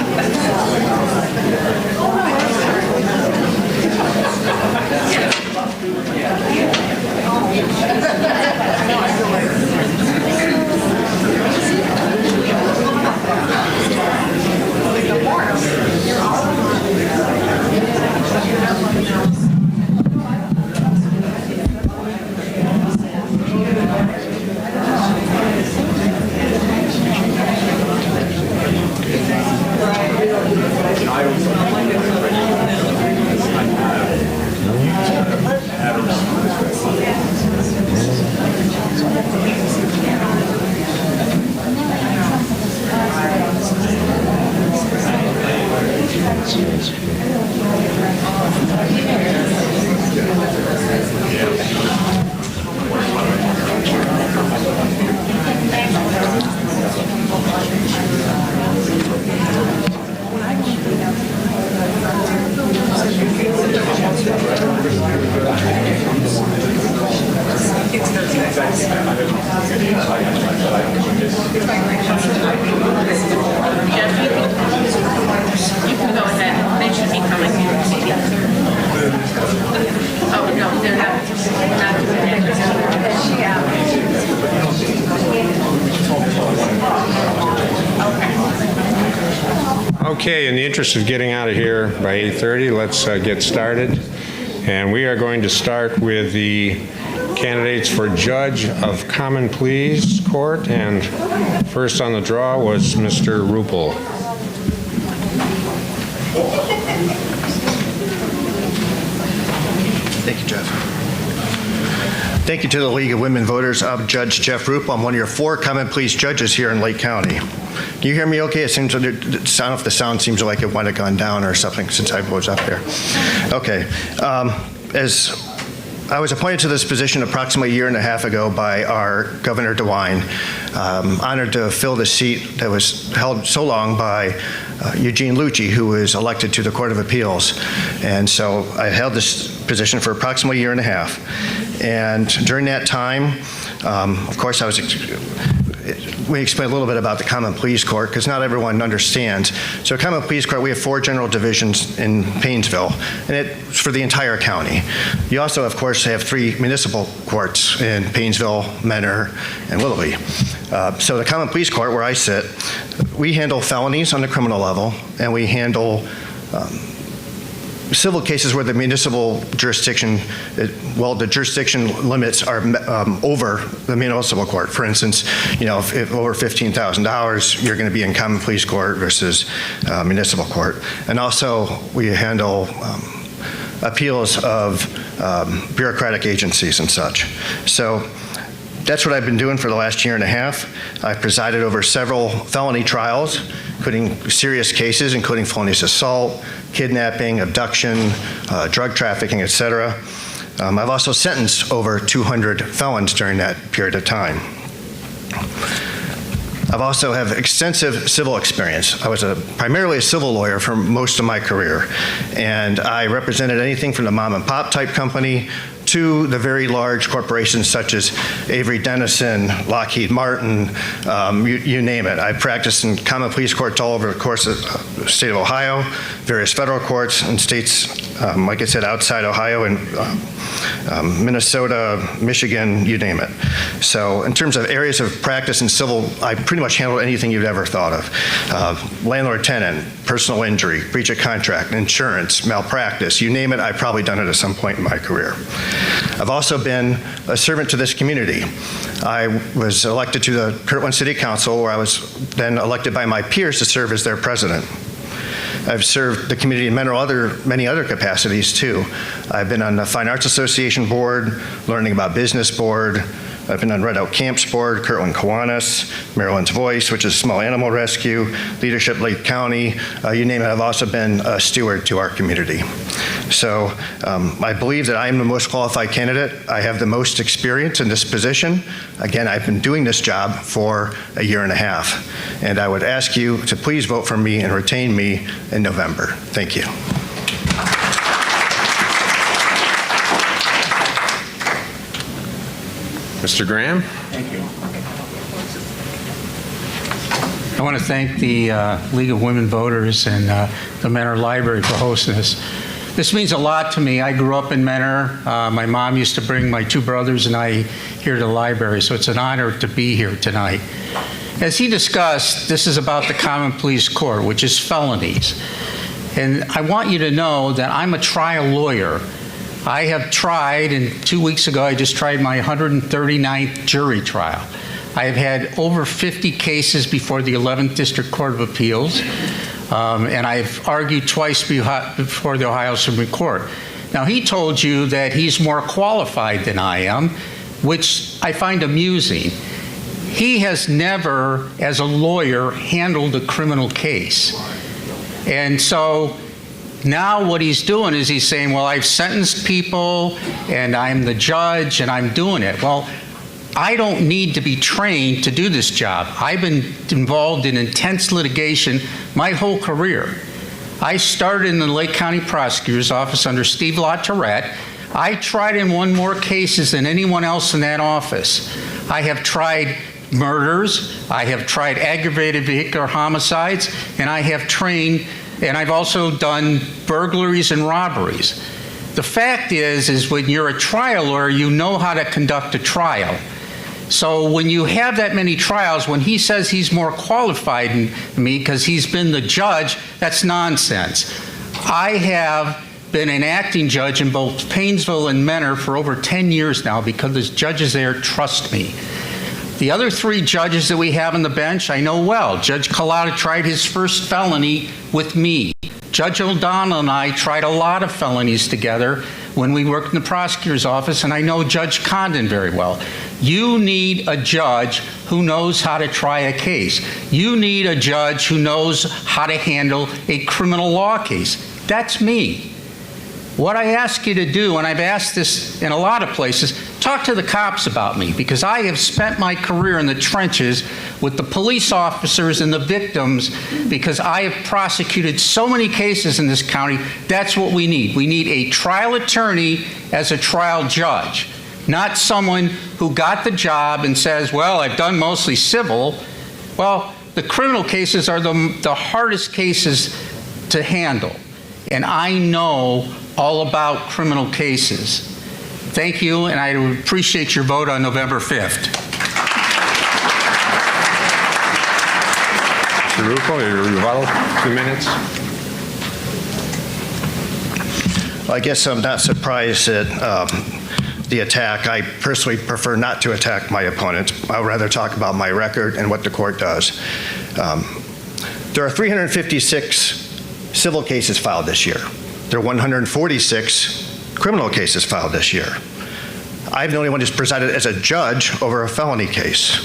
You can go ahead. They should be coming. Oh, no, they're not. Okay, in the interest of getting out of here by 8:30, let's get started. And we are going to start with the candidates for Judge of Common Pleas Court. And first on the draw was Mr. Rupel. Thank you, Jeff. Thank you to the League of Women Voters. I'm Judge Jeff Rupel. I'm one of your 4 common pleas judges here in Lake County. Can you hear me okay? It seems like I don't know if the sound seems like it might have gone down or something since I was up here. Okay. As I was appointed to this position approximately a year and a half ago by our Governor DeWine. Honored to fill the seat that was held so long by Eugene Lucci, who was elected to the Court of Appeals. And so I held this position for approximately a year and a half. And during that time, of course, we explain a little bit about the Common Pleas Court because not everyone understands. So Common Pleas Court, we have 4 general divisions in Paynesville, and it's for the entire county. You also, of course, have 3 municipal courts in Paynesville, Mentor, and Willoughby. So the Common Pleas Court, where I sit, we handle felonies on the criminal level, and we handle civil cases where the municipal jurisdiction, the jurisdiction limits are over the municipal court. For instance, if over $15,000, you're going to be in Common Pleas Court versus municipal court. And also, we handle appeals of bureaucratic agencies and such. So that's what I've been doing for the last year and a half. I've presided over several felony trials, including serious cases, including felonious assault, kidnapping, abduction, drug trafficking, etc. I've also sentenced over 200 felons during that period of time. I've also have extensive civil experience. I was primarily a civil lawyer for most of my career, and I represented anything from the mom and pop type company to the very large corporations such as Avery Dennison, Lockheed Martin, you name it. I practiced in common pleas courts all over the course of the state of Ohio, various federal courts and states, like I said, outside Ohio and Minnesota, Michigan, you name it. So in terms of areas of practice in civil, I pretty much handled anything you'd ever thought of. Landlord-tenant, personal injury, breach of contract, insurance, malpractice, you name it, I've probably done it at some point in my career. I've also been a servant to this community. I was elected to the Kirtland City Council, where I was then elected by my peers to serve as their president. I've served the community in many other capacities too. I've been on the Fine Arts Association board, Learning About Business board, I've been on Red Oak Camps Board, Kirtland Kiwanis, Maryland's Voice, which is small animal rescue, Leadership Lake County, you name it. I've also been a steward to our community. So I believe that I am the most qualified candidate. I have the most experience in this position. Again, I've been doing this job for a year and a half. And I would ask you to please vote for me and retain me in November. Thank you. Mr. Graham? Thank you. I want to thank the League of Women Voters and the Mentor Library for hosting this. This means a lot to me. I grew up in Mentor. My mom used to bring my two brothers and I here to the library, so it's an honor to be here tonight. As he discussed, this is about the Common Pleas Court, which is felonies. And I want you to know that I'm a trial lawyer. I have tried, and 2 weeks ago I just tried my 139th jury trial. I have had over 50 cases before the 11th District Court of Appeals, and I've argued twice before the Ohio Supreme Court. Now, he told you that he's more qualified than I am, which I find amusing. He has never, as a lawyer, handled a criminal case. And so now what he's doing is he's saying, well, I've sentenced people and I'm the judge and I'm doing it. Well, I don't need to be trained to do this job. I've been involved in intense litigation my whole career. I started in the Lake County Prosecutor's Office under Steve LaTourette. I tried and won more cases than anyone else in that office. I have tried murders, I have tried aggravated vehicular homicides, and I have trained, and I've also done burglaries and robberies. The fact is when you're a trial lawyer, you know how to conduct a trial. So when you have that many trials, when he says he's more qualified than me because he's been the judge, that's nonsense. I have been an acting judge in both Painesville and Mentor for over 10 years now because the judges there trust me. The other three judges that we have on the bench, I know well. Judge Collada tried his first felony with me. Judge O'Donnell and I tried a lot of felonies together when we worked in the prosecutor's office, and I know Judge Condon very well. You need a judge who knows how to try a case. You need a judge who knows how to handle a criminal law case. That's me. What I ask you to do, and I've asked this in a lot of places, talk to the cops about me, because I have spent my career in the trenches with the police officers and the victims, because I have prosecuted so many cases in this county. That's what we need. We need a trial attorney as a trial judge, not someone who got the job and says, well, I've done mostly civil. Well, the criminal cases are the hardest cases to handle, and I know all about criminal cases. Thank you, and I would appreciate your vote on November 5th. Mr. Rupo, your rebuttal, 2 minutes. Well, I guess I'm not surprised at the attack. I personally prefer not to attack my opponents. I would rather talk about my record and what the court does. There are 356 civil cases filed this year. There are 146 criminal cases filed this year. I'm the only one who's presided as a judge over a felony case.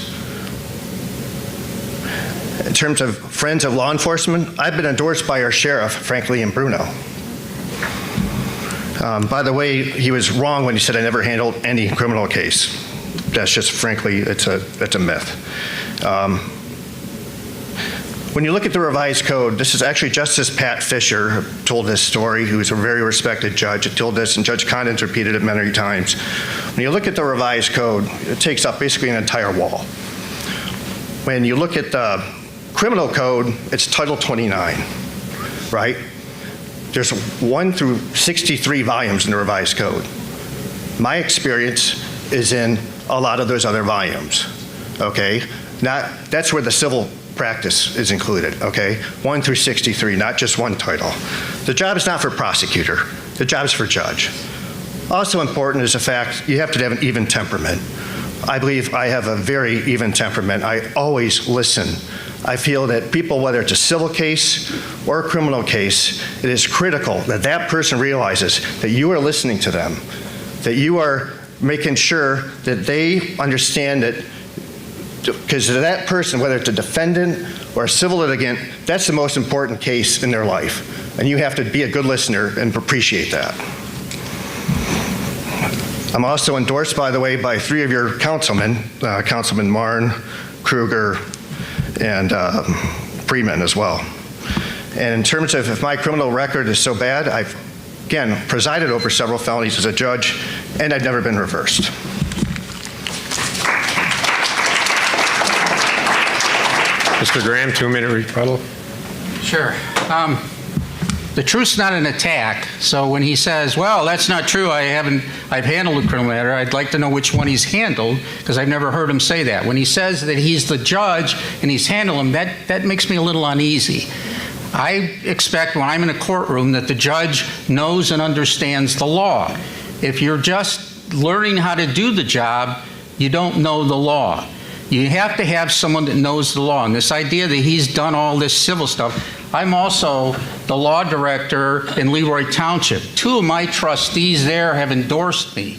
In terms of friends of law enforcement, I've been endorsed by our sheriff, Frank Lee and Bruno. By the way, he was wrong when he said I never handled any criminal case. That's just, frankly, it's a myth. When you look at the revised code, this is actually Justice Pat Fisher who told this story, who's a very respected judge. He told this, and Judge Condon's repeated it many times. When you look at the revised code, it takes up basically an entire wall. When you look at the criminal code, it's Title 29, right? There's 1 through 63 volumes in the revised code. My experience is in a lot of those other volumes, okay? That's where the civil practice is included, okay? 1 through 63, not just one title. The job is not for prosecutor. The job is for judge. Also important is the fact you have to have an even temperament. I believe I have a very even temperament. I always listen. I feel that people, whether it's a civil case or a criminal case, it is critical that that person realizes that you are listening to them, that you are making sure that they understand that, because to that person, whether it's a defendant or a civil litigant, that's the most important case in their life. And you have to be a good listener and appreciate that. I'm also endorsed, by the way, by 3 of your councilmen, Councilman Marn, Kruger, and Freeman as well. And in terms of if my criminal record is so bad, I've, again, presided over several felonies as a judge, and I've never been reversed. Mr. Graham, 2-minute rebuttal. Sure. The truth's not an attack. So when he says, well, that's not true, I've handled a criminal matter, I'd like to know which one he's handled, because I've never heard him say that. When he says that he's the judge and he's handled them, that makes me a little uneasy. I expect when I'm in a courtroom that the judge knows and understands the law. If you're just learning how to do the job, you don't know the law. You have to have someone that knows the law. And this idea that he's done all this civil stuff, I'm also the law director in Leroy Township. 2 of my trustees there have endorsed me.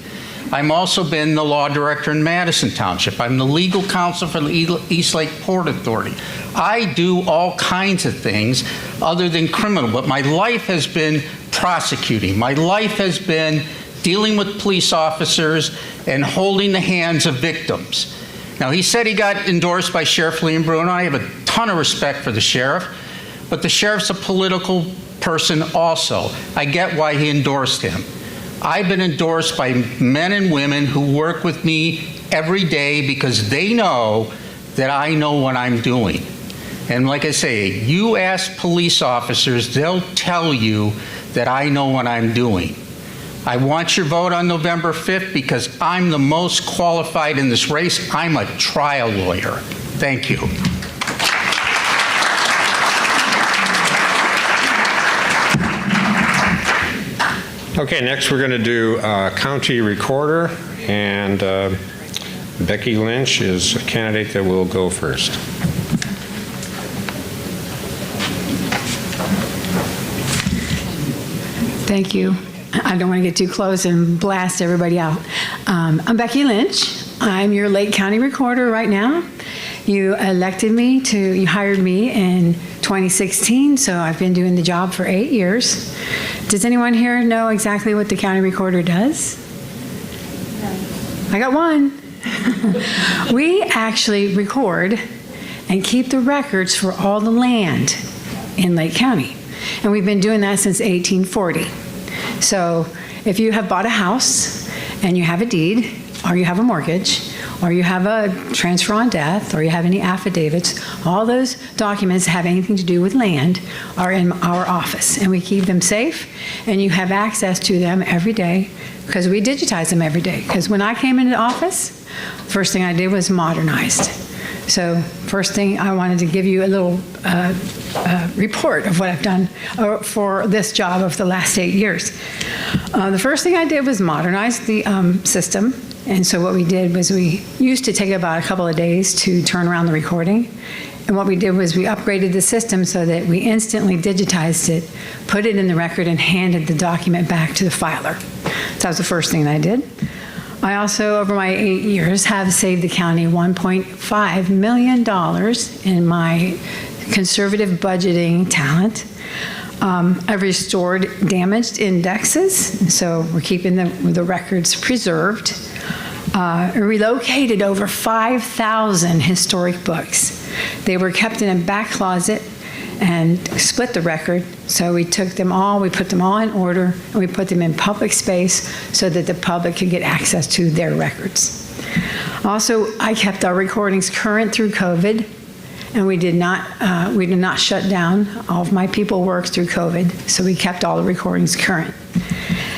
I'm also been the law director in Madison Township. I'm the legal counsel for the East Lake Port Authority. I do all kinds of things other than criminal, but my life has been prosecuting. My life has been dealing with police officers and holding the hands of victims. Now, he said he got endorsed by Sheriff Liam Bruno. I have a ton of respect for the sheriff, but the sheriff's a political person also. I get why he endorsed him. I've been endorsed by men and women who work with me every day because they know that I know what I'm doing. And like I say, you ask police officers, they'll tell you that I know what I'm doing. I want your vote on November 5th because I'm the most qualified in this race. I'm a trial lawyer. Thank you. Okay, next we're going to do county recorder, and Becky Lynch is a candidate that will go first. Thank you. I don't want to get too close and blast everybody out. I'm Becky Lynch. I'm your Lake County recorder right now. You hired me in 2016, so I've been doing the job for 8 years. Does anyone here know exactly what the county recorder does? I got one. We actually record and keep the records for all the land in Lake County. And we've been doing that since 1840. So if you have bought a house and you have a deed, or you have a mortgage, or you have a transfer on death, or you have any affidavits, all those documents that have anything to do with land are in our office, and we keep them safe, and you have access to them every day because we digitize them every day. Because when I came into office, first thing I did was modernized. So first thing, I wanted to give you a little report of what I've done for this job of the last 8 years. The first thing I did was modernize the system. And so what we did was we used to take about a couple of days to turn around the recording. And what we did was we upgraded the system so that we instantly digitized it, put it in the record, and handed the document back to the filer. So that was the first thing that I did. I also, over my 8 years, have saved the county $1.5 million in my conservative budgeting talent. I've restored damaged indexes, so we're keeping the records preserved. Relocated over 5,000 historic books. They were kept in a back closet and split the record. So we took them all, we put them all in order, and we put them in public space so that the public could get access to their records. Also, I kept our recordings current through COVID, and we did not shut down. All of my people worked through COVID, so we kept all the recordings current.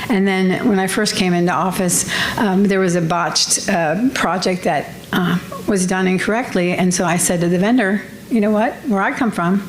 And then when I first came into office, there was a botched project that was done incorrectly, and so I said to the vendor, you know what, where I come from,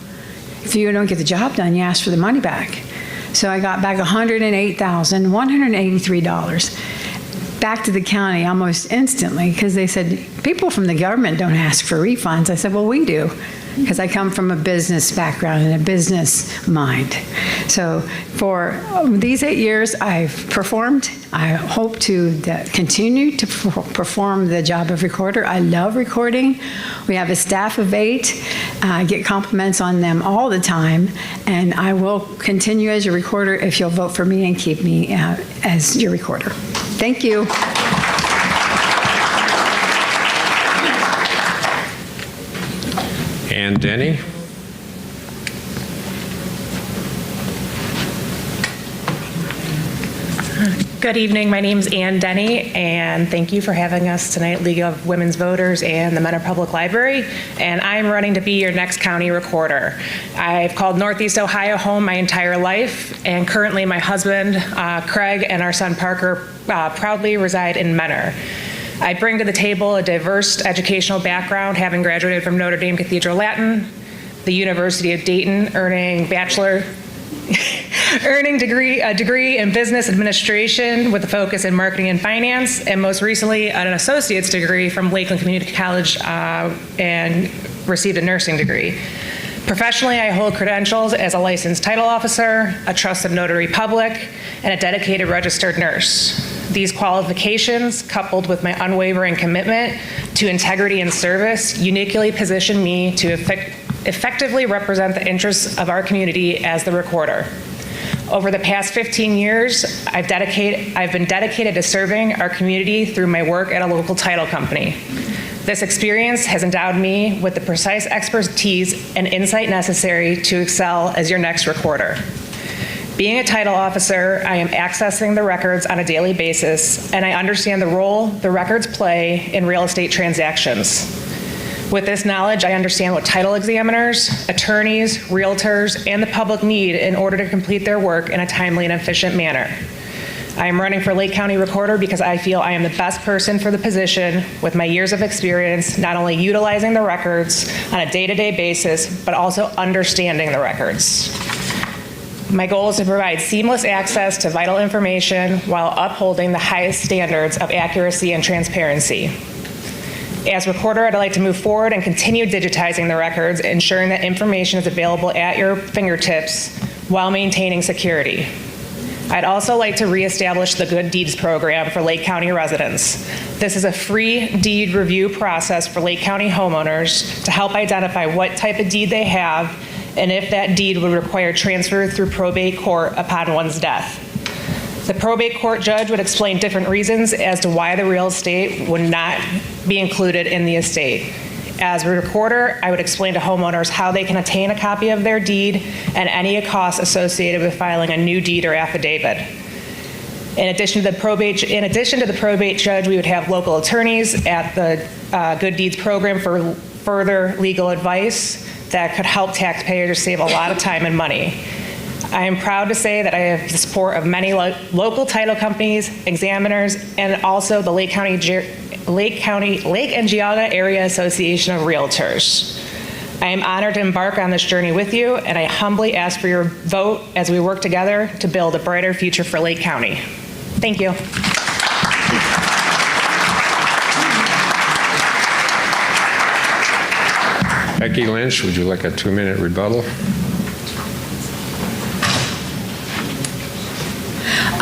if you don't get the job done, you ask for the money back. So I got back $108,183 back to the county almost instantly, because they said, people from the government don't ask for refunds. I said, well, we do, because I come from a business background and a business mind. So For these 8 years, I've performed. I hope to continue to perform the job of recorder. I love recording. We have a staff of 8. I get compliments on them all the time, and I will continue as your recorder if you'll vote for me and keep me as your recorder. Thank you. And Denny? Good evening. My name is Ann Denny, and thank you for having us tonight, League of Women's Voters and the Mentor Public Library. And I'm running to be your next county recorder. I've called Northeast Ohio home my entire life, and currently my husband, Craig, and our son, Parker, proudly reside in Mentor. I bring to the table a diverse educational background, having graduated from Notre Dame Cathedral Latin, the University of Dayton, earning a degree in business administration with a focus in marketing and finance, and most recently an associate's degree from Lakeland Community College and received a nursing degree. Professionally, I hold credentials as a licensed title officer, a trusted notary public, and a dedicated registered nurse. These qualifications, coupled with my unwavering commitment to integrity and service, uniquely position me to effectively represent the interests of our community as the recorder. Over the past 15 years, I've been dedicated to serving our community through my work at a local title company. This experience has endowed me with the precise expertise and insight necessary to excel as your next recorder. Being a title officer, I am accessing the records on a daily basis, and I understand the role the records play in real estate transactions. With this knowledge, I understand what title examiners, attorneys, realtors, and the public need in order to complete their work in a timely and efficient manner. I am running for Lake County Recorder because I feel I am the best person for the position with my years of experience, not only utilizing the records on a day-to-day basis, but also understanding the records. My goal is to provide seamless access to vital information while upholding the highest standards of accuracy and transparency. As recorder, I'd like to move forward and continue digitizing the records, ensuring that information is available at your fingertips while maintaining security. I'd also like to reestablish the Good Deeds program for Lake County residents. This is a free deed review process for Lake County homeowners to help identify what type of deed they have and if that deed would require transfer through probate court upon one's death. The probate court judge would explain different reasons as to why the real estate would not be included in the estate. As a recorder, I would explain to homeowners how they can obtain a copy of their deed and any costs associated with filing a new deed or affidavit. In addition to the probate judge, we would have local attorneys at the Good Deeds program for further legal advice that could help taxpayers save a lot of time and money. I am proud to say that I have the support of many local title companies, examiners, and also the Lake and Geauga Area Association of Realtors. I am honored to embark on this journey with you, and I humbly ask for your vote as we work together to build a brighter future for Lake County. Thank you. Becky Lynch, would you like a 2-minute rebuttal?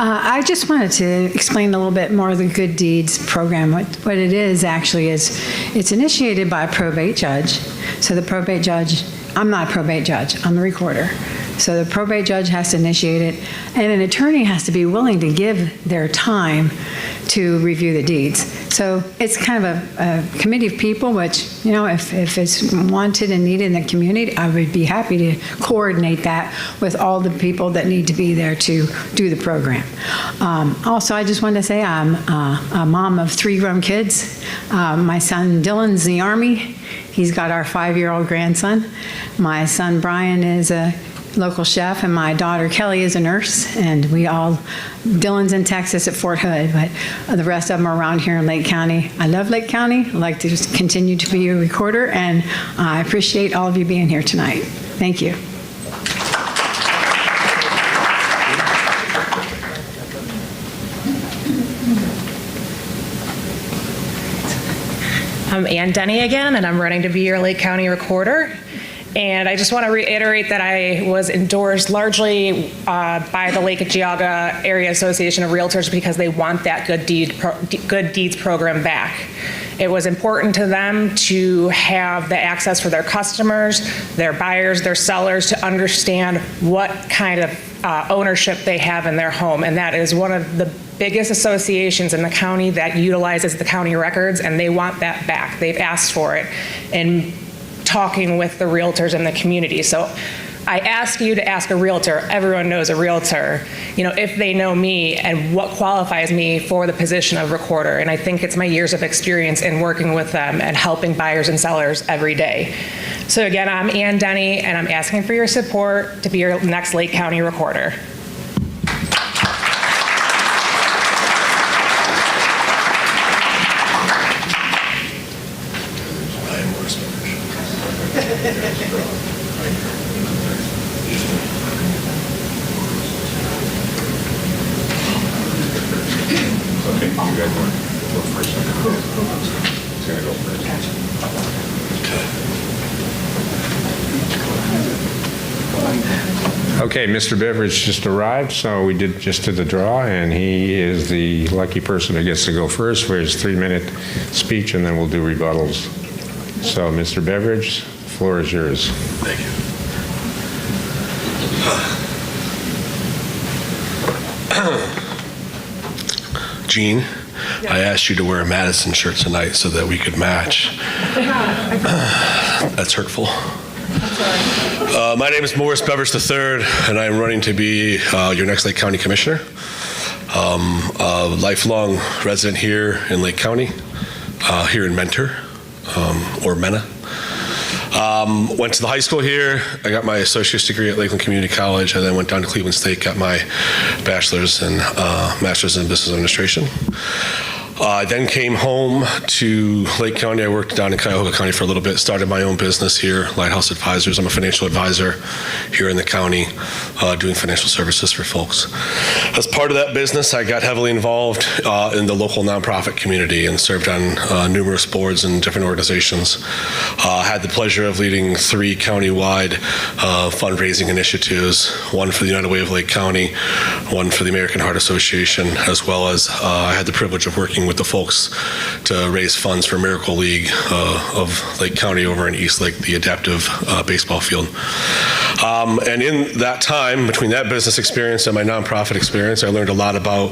I just wanted to explain a little bit more of the Good Deeds program. What it is actually is it's initiated by a probate judge. So the probate judge, I'm not a probate judge, I'm the recorder. So the probate judge has to initiate it, and an attorney has to be willing to give their time to review the deeds. So it's kind of a committee of people, which, you know, if it's wanted and needed in the community, I would be happy to coordinate that with all the people that need to be there to do the program. Also, I just wanted to say I'm a mom of 3 grown kids. My son Dylan's in the Army. He's got our 5-year-old grandson. My son Brian is a local chef, and my daughter Kelly is a nurse, and Dylan's in Texas at Fort Hood, but the rest of them are around here in Lake County. I love Lake County. I'd like to just continue to be a recorder, and I appreciate all of you being here tonight. Thank you. I'm Ann Denny again, and I'm running to be your Lake County recorder. And I just want to reiterate that I was endorsed largely by the Lake Geauga Area Association of Realtors because they want that good deeds program back. It was important to them to have the access for their customers, their buyers, their sellers to understand what kind of ownership they have in their home. And that is one of the biggest associations in the county that utilizes the county records, and they want that back. They've asked for it in talking with the realtors in the community. So I ask you to ask a realtor, everyone knows a realtor, if they know me and what qualifies me for the position of recorder. And I think it's my years of experience in working with them and helping buyers and sellers every day. So again, I'm Ann Denny, and I'm asking for your support to be your next Lake County recorder. Okay, Mr. Beveridge just arrived, so we just did the draw, and he is the lucky person who gets to go first for his 3-minute speech, and then we'll do rebuttals. So, Mr. Beveridge, the floor is yours. Thank you. Gene, I asked you to wear a Madison shirt tonight so that we could match. That's hurtful. My name is Morris Beveridge III, and I'm running to be your next Lake County Commissioner. A lifelong resident here in Lake County, here in Mentor, or Mena. Went to the high school here. I got my associate's degree at Lakeland Community College, and then went down to Cleveland State, got my bachelor's and master's in business administration. I then came home to Lake County. I worked down in Cuyahoga County for a little bit, started my own business here, Lighthouse Advisors. I'm a financial advisor here in the county, doing financial services for folks. As part of that business, I got heavily involved in the local nonprofit community and served on numerous boards and different organizations. Had the pleasure of leading 3 countywide fundraising initiatives, one for the United Way of Lake County, one for the American Heart Association, as well as I had the privilege of working with the folks to raise funds for Miracle League of Lake County over in East Lake, the adaptive baseball field. And in that time, between that business experience and my nonprofit experience, I learned a lot about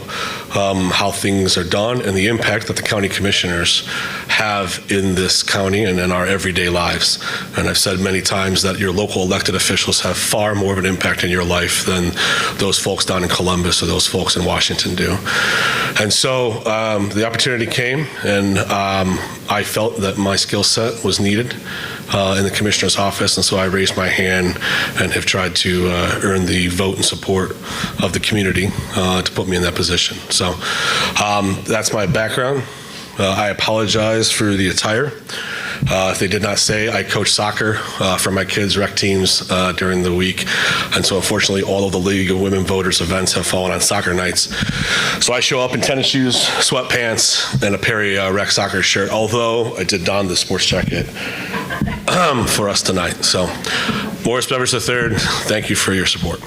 how things are done and the impact that the county commissioners have in this county and in our everyday lives. And I've said many times that your local elected officials have far more of an impact in your life than those folks down in Columbus or those folks in Washington do. And so the opportunity came, and I felt that my skill set was needed in the commissioner's office, and so I raised my hand and have tried to earn the vote and support of the community to put me in that position. So that's my background. I apologize for the attire. If they did not say, I coach soccer for my kids' rec teams during the week. And so unfortunately, all of the League of Women Voters events have fallen on soccer nights. So I show up in tennis shoes, sweatpants, and a Perry rec soccer shirt, although I did don the sports jacket for us tonight. So Morris Beveridge III, thank you for your support.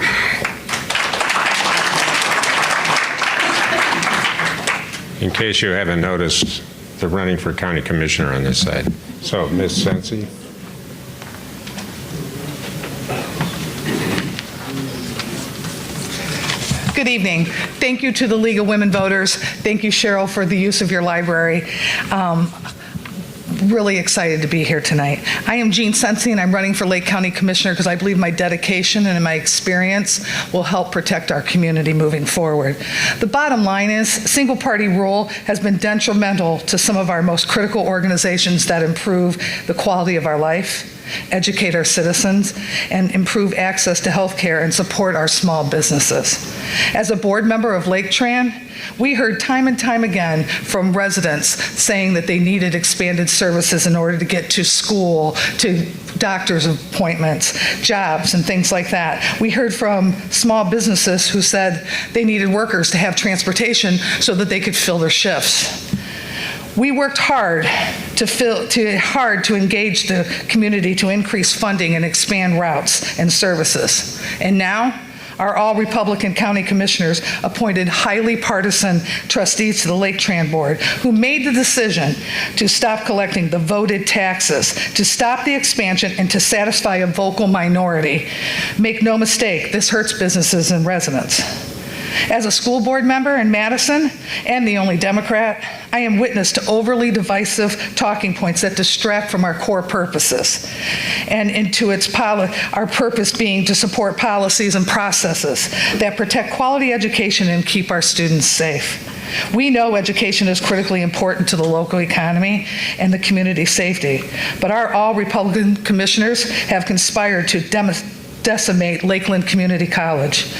In case you haven't noticed, they're running for county commissioner on this side. So, Ms. Sensi. Good evening. Thank you to the League of Women Voters. Thank you, Cheryl, for the use of your library. Really excited to be here tonight. I am Jean Sensi, and I'm running for Lake County Commissioner because I believe my dedication and my experience will help protect our community moving forward. The bottom line is, single-party rule has been detrimental to some of our most critical organizations that improve the quality of our life, educate our citizens, and improve access to health care and support our small businesses. As a board member of Lake Tran, we heard time and time again from residents saying that they needed expanded services in order to get to school, to doctor's appointments, jobs, and things like that. We heard from small businesses who said they needed workers to have transportation so that they could fill their shifts. We worked hard to engage the community to increase funding and expand routes and services. And now, our all-Republican county commissioners appointed highly partisan trustees to the Lake Tran Board who made the decision to stop collecting the voted taxes, to stop the expansion, and to satisfy a vocal minority. Make no mistake, this hurts businesses and residents. As a school board member in Madison, and the only Democrat, I am witness to overly divisive talking points that distract from our core purposes, and our purpose being to support policies and processes that protect quality education and keep our students safe. We know education is critically important to the local economy and the community safety, but our all-Republican commissioners have conspired to decimate Lakeland Community College.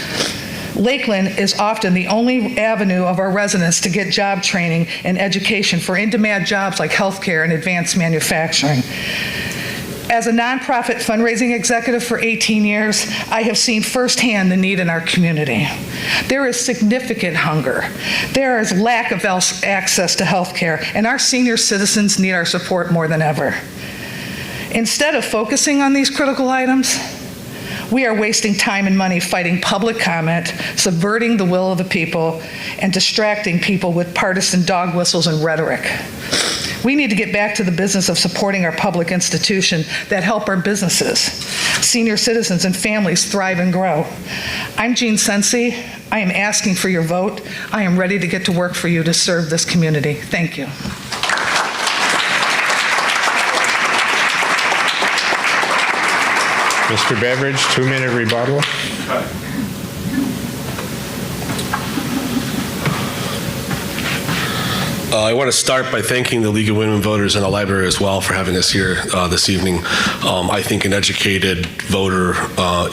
Lakeland is often the only avenue of our residents to get job training and education for in-demand jobs like healthcare and advanced manufacturing. As a nonprofit fundraising executive for 18 years, I have seen firsthand the need in our community. There is significant hunger. There is lack of access to healthcare, and our senior citizens need our support more than ever. Instead of focusing on these critical items, we are wasting time and money fighting public comment, subverting the will of the people, and distracting people with partisan dog whistles and rhetoric. We need to get back to the business of supporting our public institutions that help our businesses, senior citizens, and families thrive and grow. I'm Jean Sensi. I am asking for your vote. I am ready to get to work for you to serve this community. Thank you. Mr. Beveridge, 2-minute rebuttal. I want to start by thanking the League of Women Voters and the library as well for having us here this evening. I think an educated voter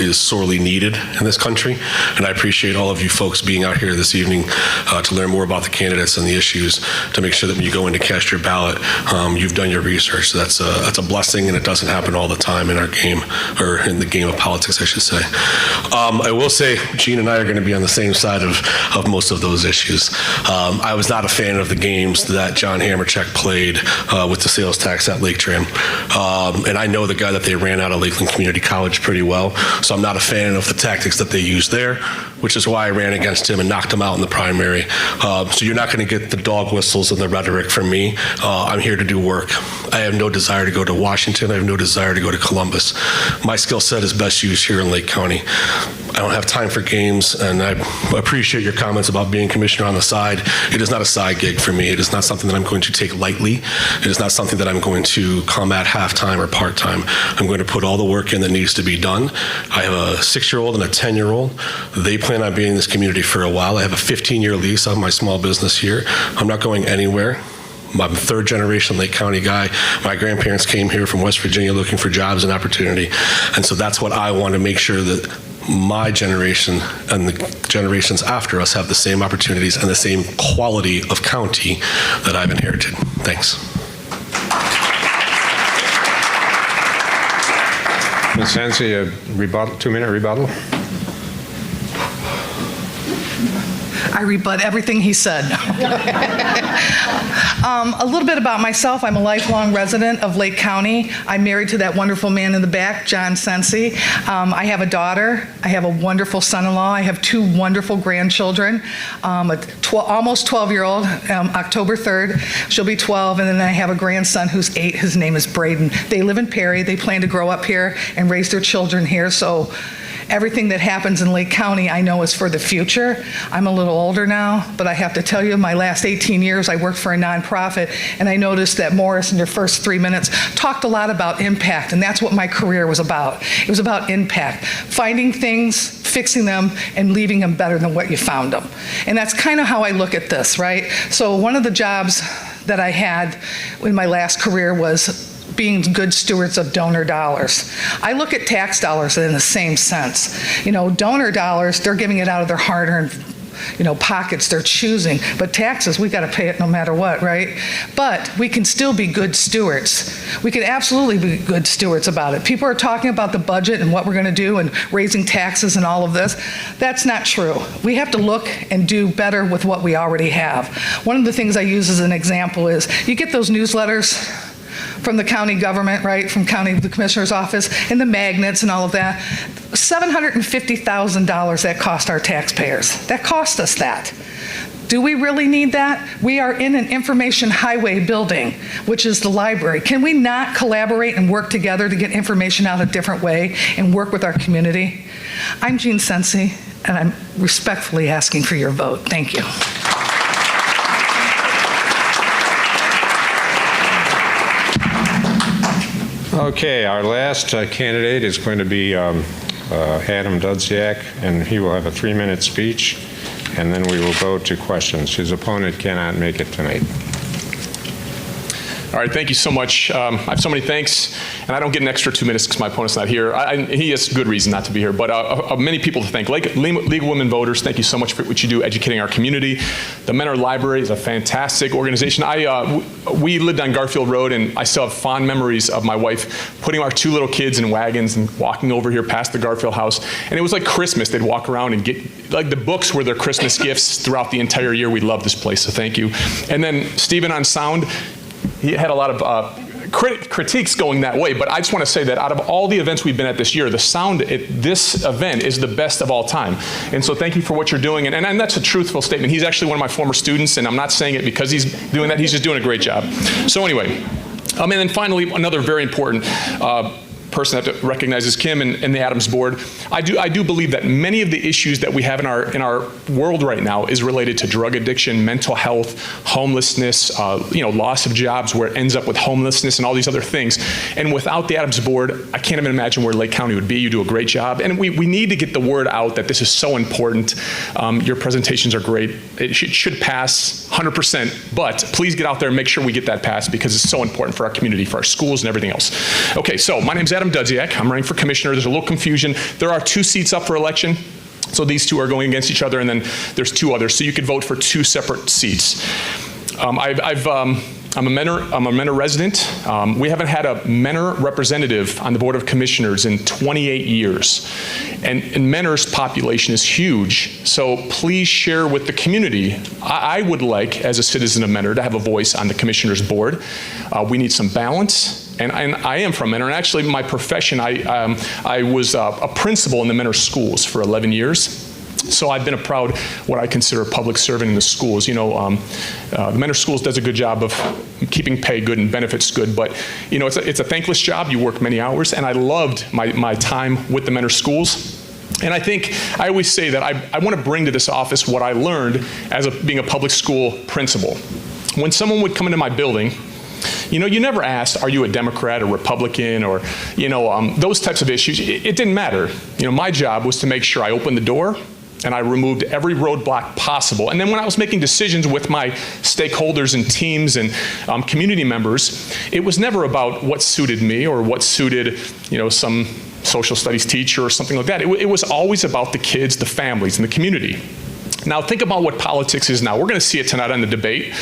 is sorely needed in this country, and I appreciate all of you folks being out here this evening to learn more about the candidates and the issues, to make sure that when you go in to cast your ballot, you've done your research. So that's a blessing, and it doesn't happen all the time in our game, or in the game of politics, I should say. I will say, Gene and I are going to be on the same side of most of those issues. I was not a fan of the game that John Hamercheck played with the sales tax at Lake Tran. And I know the guy that they ran out of Lakeland Community College pretty well, so I'm not a fan of the tactics that they used there, which is why I ran against him and knocked him out in the primary. So you're not going to get the dog whistles and the rhetoric from me. I'm here to do work. I have no desire to go to Washington. I have no desire to go to Columbus. My skill set is best used here in Lake County. I don't have time for games, and I appreciate your comments about being commissioner on the side. It is not a side gig for me. It is not something that I'm going to take lightly. It is not something that I'm going to come at half-time or part-time. I'm going to put all the work in that needs to be done. I have a 6-year-old and a 10-year-old. They plan on being in this community for a while. I have a 15-year lease on my small business here. I'm not going anywhere. I'm a third-generation Lake County guy. My grandparents came here from West Virginia looking for jobs and opportunity. And so that's what I want to make sure that my generation and the generations after us have the same opportunities and the same quality of county that I've inherited. Thanks. Ms. Sensi, a rebuttal, 2-minute rebuttal. I rebut everything he said. A little bit about myself. I'm a lifelong resident of Lake County. I'm married to that wonderful man in the back, John Sensi. I have a daughter. I have a wonderful son-in-law. I have 2 wonderful grandchildren, almost 12-year-old, October 3rd. She'll be 12, and then I have a grandson who's 8. His name is Braden. They live in Perry. They plan to grow up here and raise their children here. So everything that happens in Lake County I know is for the future. I'm a little older now, but I have to tell you, my last 18 years I worked for a nonprofit, and I noticed that Morris, in your first 3 minutes, talked a lot about impact, and that's what my career was about. It was about impact, finding things, fixing them, and leaving them better than what you found them. And that's kind of how I look at this, right? So one of the jobs that I had in my last career was being good stewards of donor dollars. I look at tax dollars in the same sense. You know, donor dollars, they're giving it out of their hard-earned pockets they're choosing. But taxes, we got to pay it no matter what, right? But we can still be good stewards. We can absolutely be good stewards about it. People are talking about the budget and what we're going to do and raising taxes and all of this. That's not true. We have to look and do better with what we already have. One of the things I use as an example is you get those newsletters from the county government, right, from the commissioner's office, and the magnets and all of that. $750,000 that cost our taxpayers. That cost us that. Do we really need that? We are in an information highway building, which is the library. Can we not collaborate and work together to get information out a different way and work with our community? I'm Jean Sensi, and I'm respectfully asking for your vote. Thank you. Okay, our last candidate is going to be Adam Dudziak, and he will have a 3-minute speech, and then we will go to questions. His opponent cannot make it tonight. All right, thank you so much. I have so many thanks, and I don't get an extra 2 minutes because my opponent's not here. He has good reason not to be here, but many people to thank. League of Women Voters, thank you so much for what you do educating our community. The Mentor Library is a fantastic organization. We lived on Garfield Road, and I still have fond memories of my wife putting our 2 little kids in wagons and walking over here past the Garfield house. And it was like Christmas. They'd walk around and get, like, the books were their Christmas gifts throughout the entire year. We love this place, so thank you. And then Stephen on sound, he had a lot of critiques going that way, but I just want to say that out of all the events we've been at this year, the sound at this event is the best of all time. And so thank you for what you're doing, and that's a truthful statement. He's actually one of my former students, and I'm not saying it because he's doing that. He's just doing a great job. So anyway, and then finally, another very important person that recognizes Kim and the Adams Board. I do believe that many of the issues that we have in our world right now is related to drug addiction, mental health, homelessness, loss of jobs, where it ends up with homelessness and all these other things. And without the Adams Board, I can't even imagine where Lake County would be. You do a great job, and we need to get the word out that this is so important. Your presentations are great. It should pass 100%, but please get out there and make sure we get that passed because it's so important for our community, for our schools, and everything else. Okay, so my name's Adam Dudziak. I'm running for commissioner. There's a little confusion. There are 2 seats up for election. So these 2 are going against each other, and then there's 2 others. So you could vote for 2 separate seats. I'm a Mentor resident. We haven't had a Mentor representative on the Board of Commissioners in 28 years. And Mentor's population is huge. So please share with the community. I would like, as a citizen of Mentor, to have a voice on the Commissioners Board. We need some balance. And I am from Mentor, and actually my profession, I was a principal in the Mentor schools for 11 years. So I've been a proud, what I consider a public servant in the schools. The Mentor Schools does a good job of keeping pay good and benefits good, but it's a thankless job. You work many hours, and I loved my time with the Mentor Schools. And I always say that I want to bring to this office what I learned as being a public school principal. When someone would come into my building, you never asked, are you a Democrat or Republican or, those types of issues. It didn't matter. My job was to make sure I opened the door and I removed every roadblock possible. And then when I was making decisions with my stakeholders and teams and community members, it was never about what suited me or what suited, some social studies teacher or something like that. It was always about the kids, the families, and the community. Now think about what politics is now. We're going to see it tonight on the debate.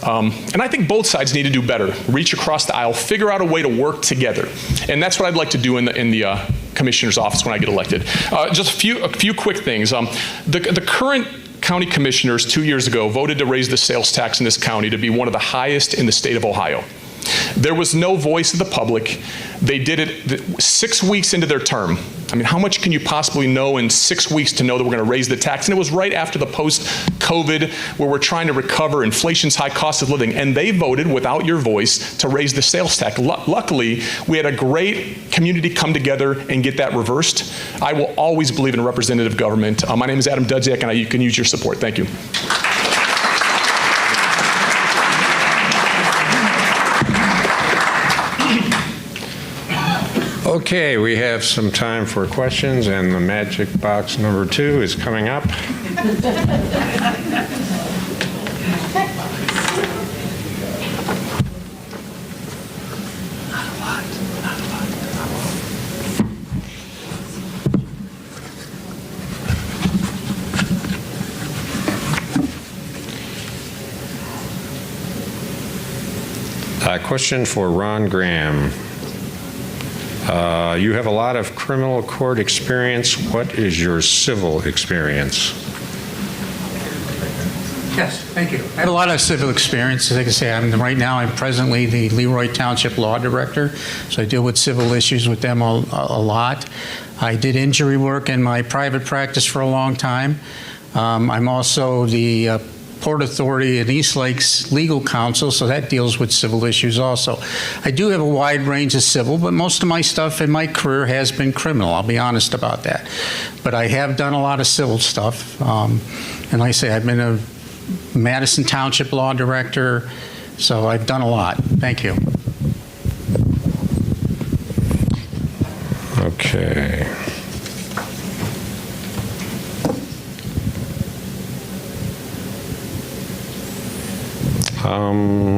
And I think both sides need to do better. Reach across the aisle, figure out a way to work together. And that's what I'd like to do in the commissioner's office when I get elected. Just a few quick things. The current county commissioners 2 years ago voted to raise the sales tax in this county to be one of the highest in the state of Ohio. There was no voice of the public. They did it 6 weeks into their term. I mean, how much can you possibly know in 6 weeks to know that we're going to raise the tax? And it was right after the post-COVID where we're trying to recover inflation's high cost of living. And they voted without your voice to raise the sales tax. Luckily, we had a great community come together and get that reversed. I will always believe in representative government. My name is Adam Dudziak, and you can use your support. Thank you. Okay, we have some time for questions, and the magic box number 2 is coming up. Question for Ron Graham. You have a lot of criminal court experience. What is your civil experience? Yes, thank you. I have a lot of civil experience. As I can say, right now I'm presently the Leroy Township Law Director, so I deal with civil issues with them a lot. I did injury work in my private practice for a long time. I'm also the Port Authority and East Lakes Legal Counsel, so that deals with civil issues also. I do have a wide range of civil, but most of my stuff in my career has been criminal. I'll be honest about that. But I have done a lot of civil stuff. And like I say, I've been a Madison Township Law Director, so I've done a lot. Thank you. Okay.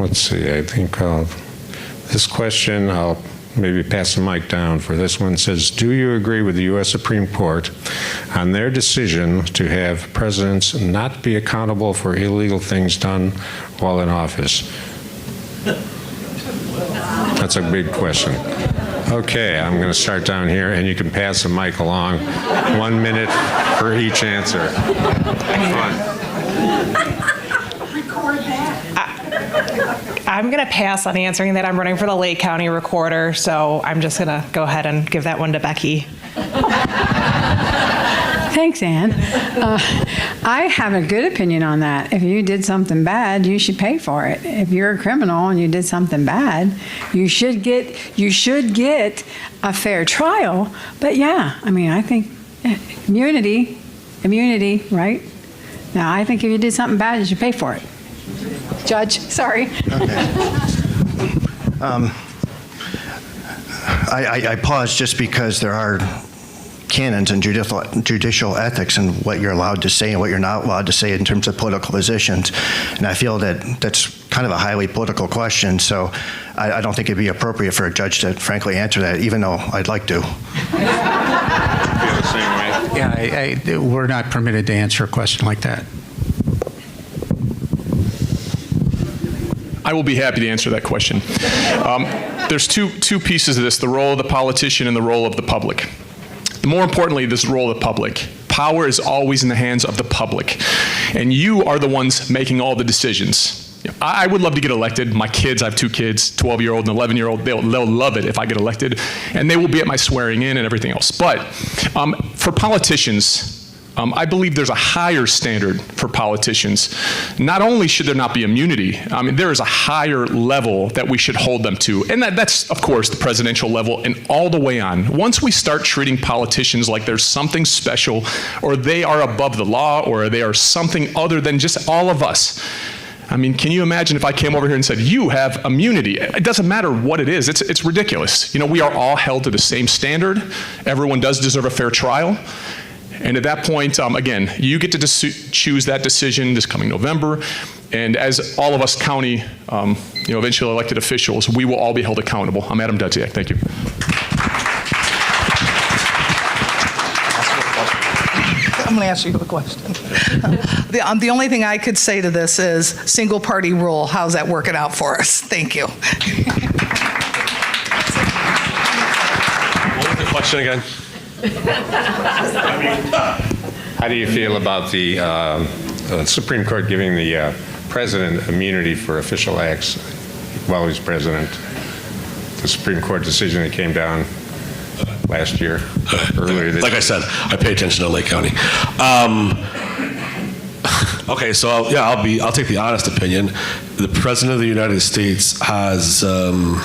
Let's see, I think this question, I'll maybe pass the mic down for this one. It says, do you agree with the U.S. Supreme Court on their decision to have presidents not be accountable for illegal things done while in office? That's a big question. Okay, I'm going to start down here, and you can pass the mic along. 1 minute for each answer. Fun. I'm going to pass on answering that. I'm running for the Lake County Recorder, so I'm just going to go ahead and give that one to Becky. Thanks, Ann. I have a good opinion on that. If you did something bad, you should pay for it. If you're a criminal and you did something bad, you should get a fair trial. But yeah, I mean, I think immunity, right? Now, I think if you did something bad, you should pay for it. Judge, sorry. Okay. I pause just because there are canons in judicial ethics and what you're allowed to say and what you're not allowed to say in terms of political positions. And I feel that that's kind of a highly political question, so I don't think it'd be appropriate for a judge to frankly answer that, even though I'd like to. Feel the same way? Yeah, we're not permitted to answer a question like that. I will be happy to answer that question. There's two pieces of this, the role of the politician and the role of the public. More importantly, this role of the public. Power is always in the hands of the public, and you are the ones making all the decisions. I would love to get elected. My kids, I have 2 kids, 12-year-old and 11-year-old, they'll love it if I get elected, and they will be at my swearing in and everything else. But for politicians, I believe there's a higher standard for politicians. Not only should there not be immunity, I mean, there is a higher level that we should hold them to. And that's, of course, the presidential level and all the way on. Once we start treating politicians like there's something special, or they are above the law, or they are something other than just all of us. I mean, can you imagine if I came over here and said, you have immunity? It doesn't matter what it is. It's ridiculous. You know, we are all held to the same standard. Everyone does deserve a fair trial. And at that point, again, you get to choose that decision this coming November. And as all of us county, eventually elected officials, we will all be held accountable. I'm Adam Dudziak. Thank you. I'm going to ask you a question. The only thing I could say to this is single party rule. How's that working out for us? Thank you. What was the question again? How do you feel about the Supreme Court giving the president immunity for official acts while he's president? The Supreme Court decision that came down last year, earlier this year. Like I said, I pay attention to Lake County. Okay, so I'll take the honest opinion. The President of the United States has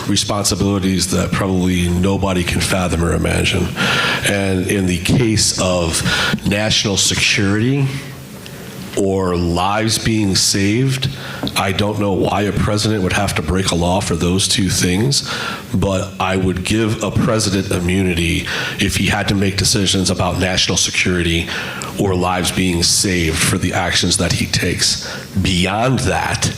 responsibilities that probably nobody can fathom or imagine. And in the case of national security or lives being saved, I don't know why a president would have to break a law for those two things, but I would give a president immunity if he had to make decisions about national security or lives being saved for the actions that he takes. Beyond that,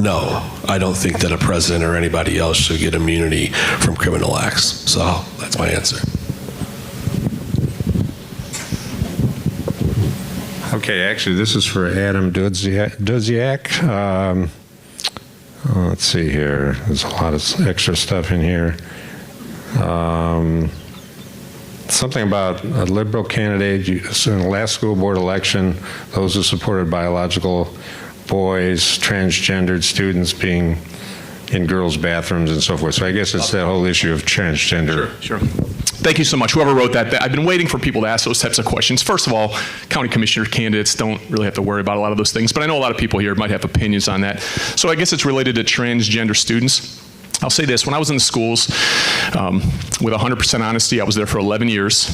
no, I don't think that a president or anybody else should get immunity from criminal acts. So that's my answer. Okay, actually, this is for Adam Dudziak. Let's see here. There's a lot of extra stuff in here. Something about a liberal candidate. So in the last school board election, those who supported biological boys, transgendered students being in girls' bathrooms and so forth. So I guess it's that whole issue of transgender. Sure. Thank you so much. Whoever wrote that, I've been waiting for people to ask those types of questions. First of all, county commissioner candidates don't really have to worry about a lot of those things, but I know a lot of people here might have opinions on that. So I guess it's related to transgender students. I'll say this, when I was in the schools, with 100% honesty, I was there for 11 years.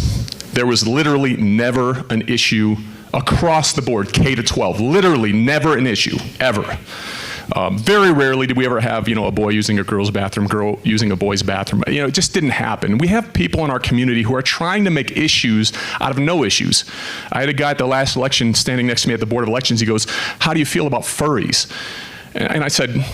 There was literally never an issue across the board, K to 12, literally never an issue, ever. Very rarely did we ever have, a boy using a girl's bathroom, girl using a boy's bathroom. It just didn't happen. We have people in our community who are trying to make issues out of no issues. I had a guy at the last election standing next to me at the Board of Elections. He goes, "How do you feel about furries?" And I said,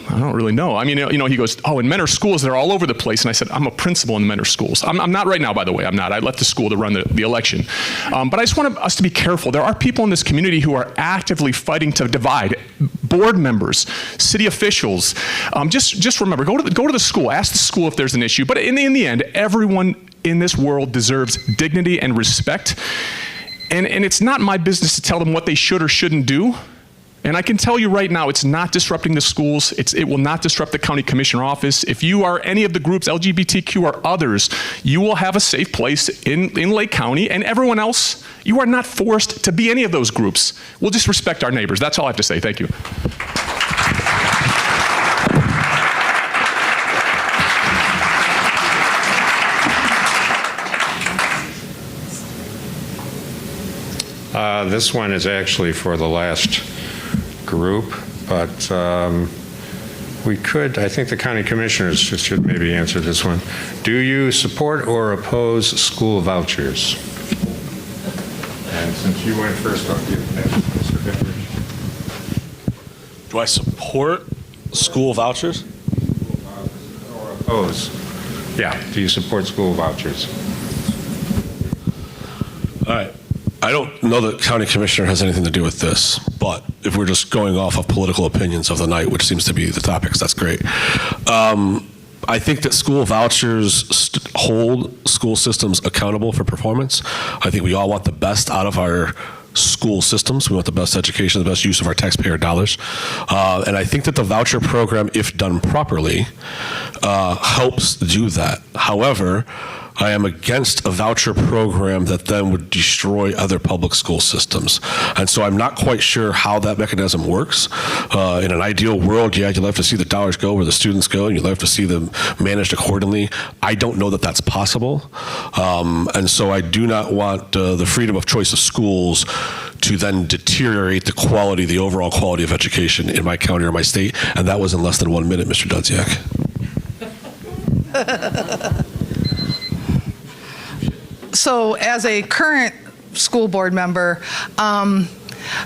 "I don't really know." I mean, he goes, "Oh, in Mentor schools, they're all over the place." And I said, "I'm a principal in the Mentor schools." I'm not right now, by the way. I'm not. I left the school to run the election. But I just want us to be careful. There are people in this community who are actively fighting to divide. Board members, city officials. Just remember, go to the school. Ask the school if there's an issue. But in the end, everyone in this world deserves dignity and respect. And it's not my business to tell them what they should or shouldn't do. And I can tell you right now, it's not disrupting the schools. It will not disrupt the county commissioner office. If you are any of the groups, LGBTQ or others, you will have a safe place in Lake County, and everyone else, you are not forced to be any of those groups. We'll just respect our neighbors. That's all I have to say. Thank you. This one is actually for the last group, but I think the county commissioners should maybe answer this one. Do you support or oppose school vouchers? And since you went first, I'll give that to Mr. Goodrich. Do I support school vouchers? Or oppose? Yeah, do you support school vouchers? All right. I don't know that county commissioner has anything to do with this, but if we're just going off of political opinions of the night, which seems to be the topics, that's great. I think that school vouchers hold school systems accountable for performance. I think we all want the best out of our school systems. We want the best education, the best use of our taxpayer dollars. And I think that the voucher program, if done properly, helps do that. However, I am against a voucher program that then would destroy other public school systems. And so I'm not quite sure how that mechanism works. In an ideal world, yeah, you'd love to see the dollars go where the students go, and you'd love to see them managed accordingly. I don't know that that's possible. And so I do not want the freedom of choice of schools to then deteriorate the overall quality of education in my county or my state. And that was in less than 1 minute, Mr. Dudziak. So as a current school board member,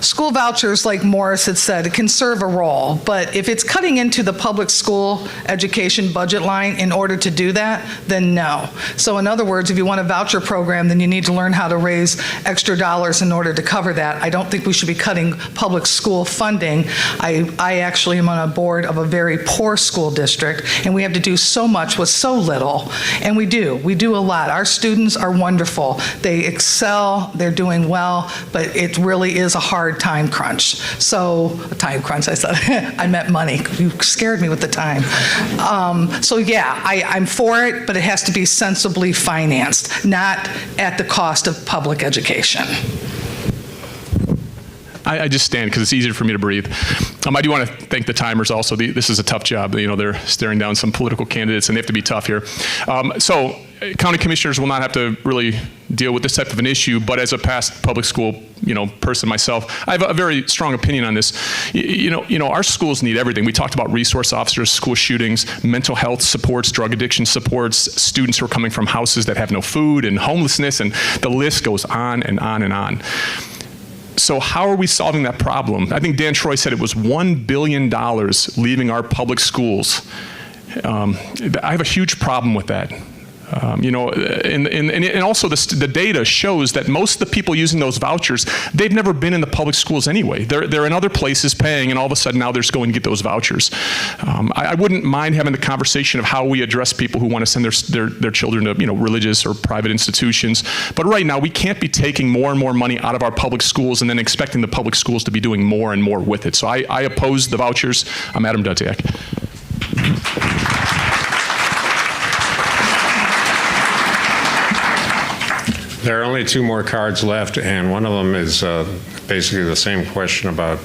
school vouchers, like Morris had said, it can serve a role, but if it's cutting into the public school education budget line in order to do that, then no. So in other words, if you want a voucher program, then you need to learn how to raise extra dollars in order to cover that. I don't think we should be cutting public school funding. I actually am on a board of a very poor school district, and we have to do so much with so little, and we do a lot. Our students are wonderful. They excel, they're doing well, but it really is a hard time crunch. So, time crunch, I said. I meant money. You scared me with the time. So yeah, I'm for it, but it has to be sensibly financed, not at the cost of public education. I just stand because it's easier for me to breathe. I do want to thank the timers also. This is a tough job. They're staring down some political candidates, and they have to be tough here. So county commissioners will not have to really deal with this type of an issue, but as a past public school person myself, I have a very strong opinion on this. Our schools need everything. We talked about resource officers, school shootings, mental health supports, drug addiction supports, students who are coming from houses that have no food, and homelessness, and the list goes on and on and on. So how are we solving that problem? I think Dan Troy said it was $1 billion leaving our public schools. I have a huge problem with that. And also the data shows that most of the people using those vouchers, they've never been in the public schools anyway. They're in other places paying, and all of a sudden now they're just going to get those vouchers. I wouldn't mind having the conversation of how we address people who want to send their children to religious or private institutions. But right now we can't be taking more and more money out of our public schools and then expecting the public schools to be doing more and more with it. So I oppose the vouchers. I'm Adam Dutiak. There are only two more cards left, and one of them is basically the same question about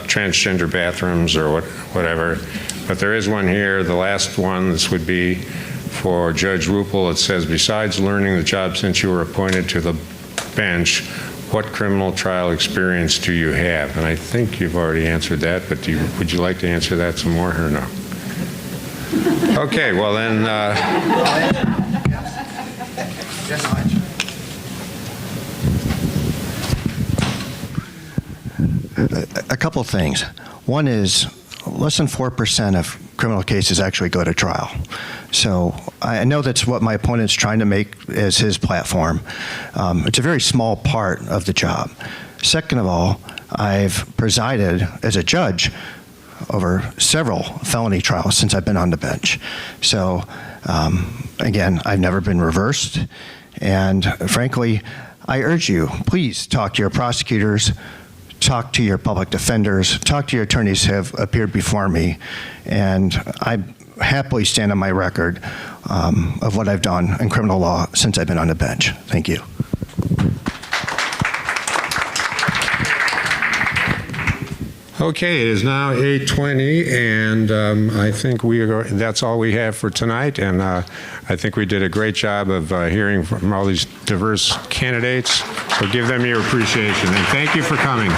transgender bathrooms or whatever. But there is one here, the last one. This would be for Judge Ruppel. It says, besides learning the job since you were appointed to the bench, what criminal trial experience do you have? And I think you've already answered that, but would you like to answer that some more or no? Okay, well then, a couple things. One is less than 4% of criminal cases actually go to trial. So I know that's what my opponent's trying to make as his platform. It's a very small part of the job. Second of all, I've presided as a judge over several felony trials since I've been on the bench. So again, I've never been reversed. And frankly, I urge you, please talk to your prosecutors, talk to your public defenders, talk to your attorneys who have appeared before me, and I happily stand on my record of what I've done in criminal law since I've been on the bench. Thank you. okay, it is now 8:20, and I think that's all we have for tonight. And I think we did a great job of hearing from all these diverse candidates. So give them your appreciation, and thank you for coming.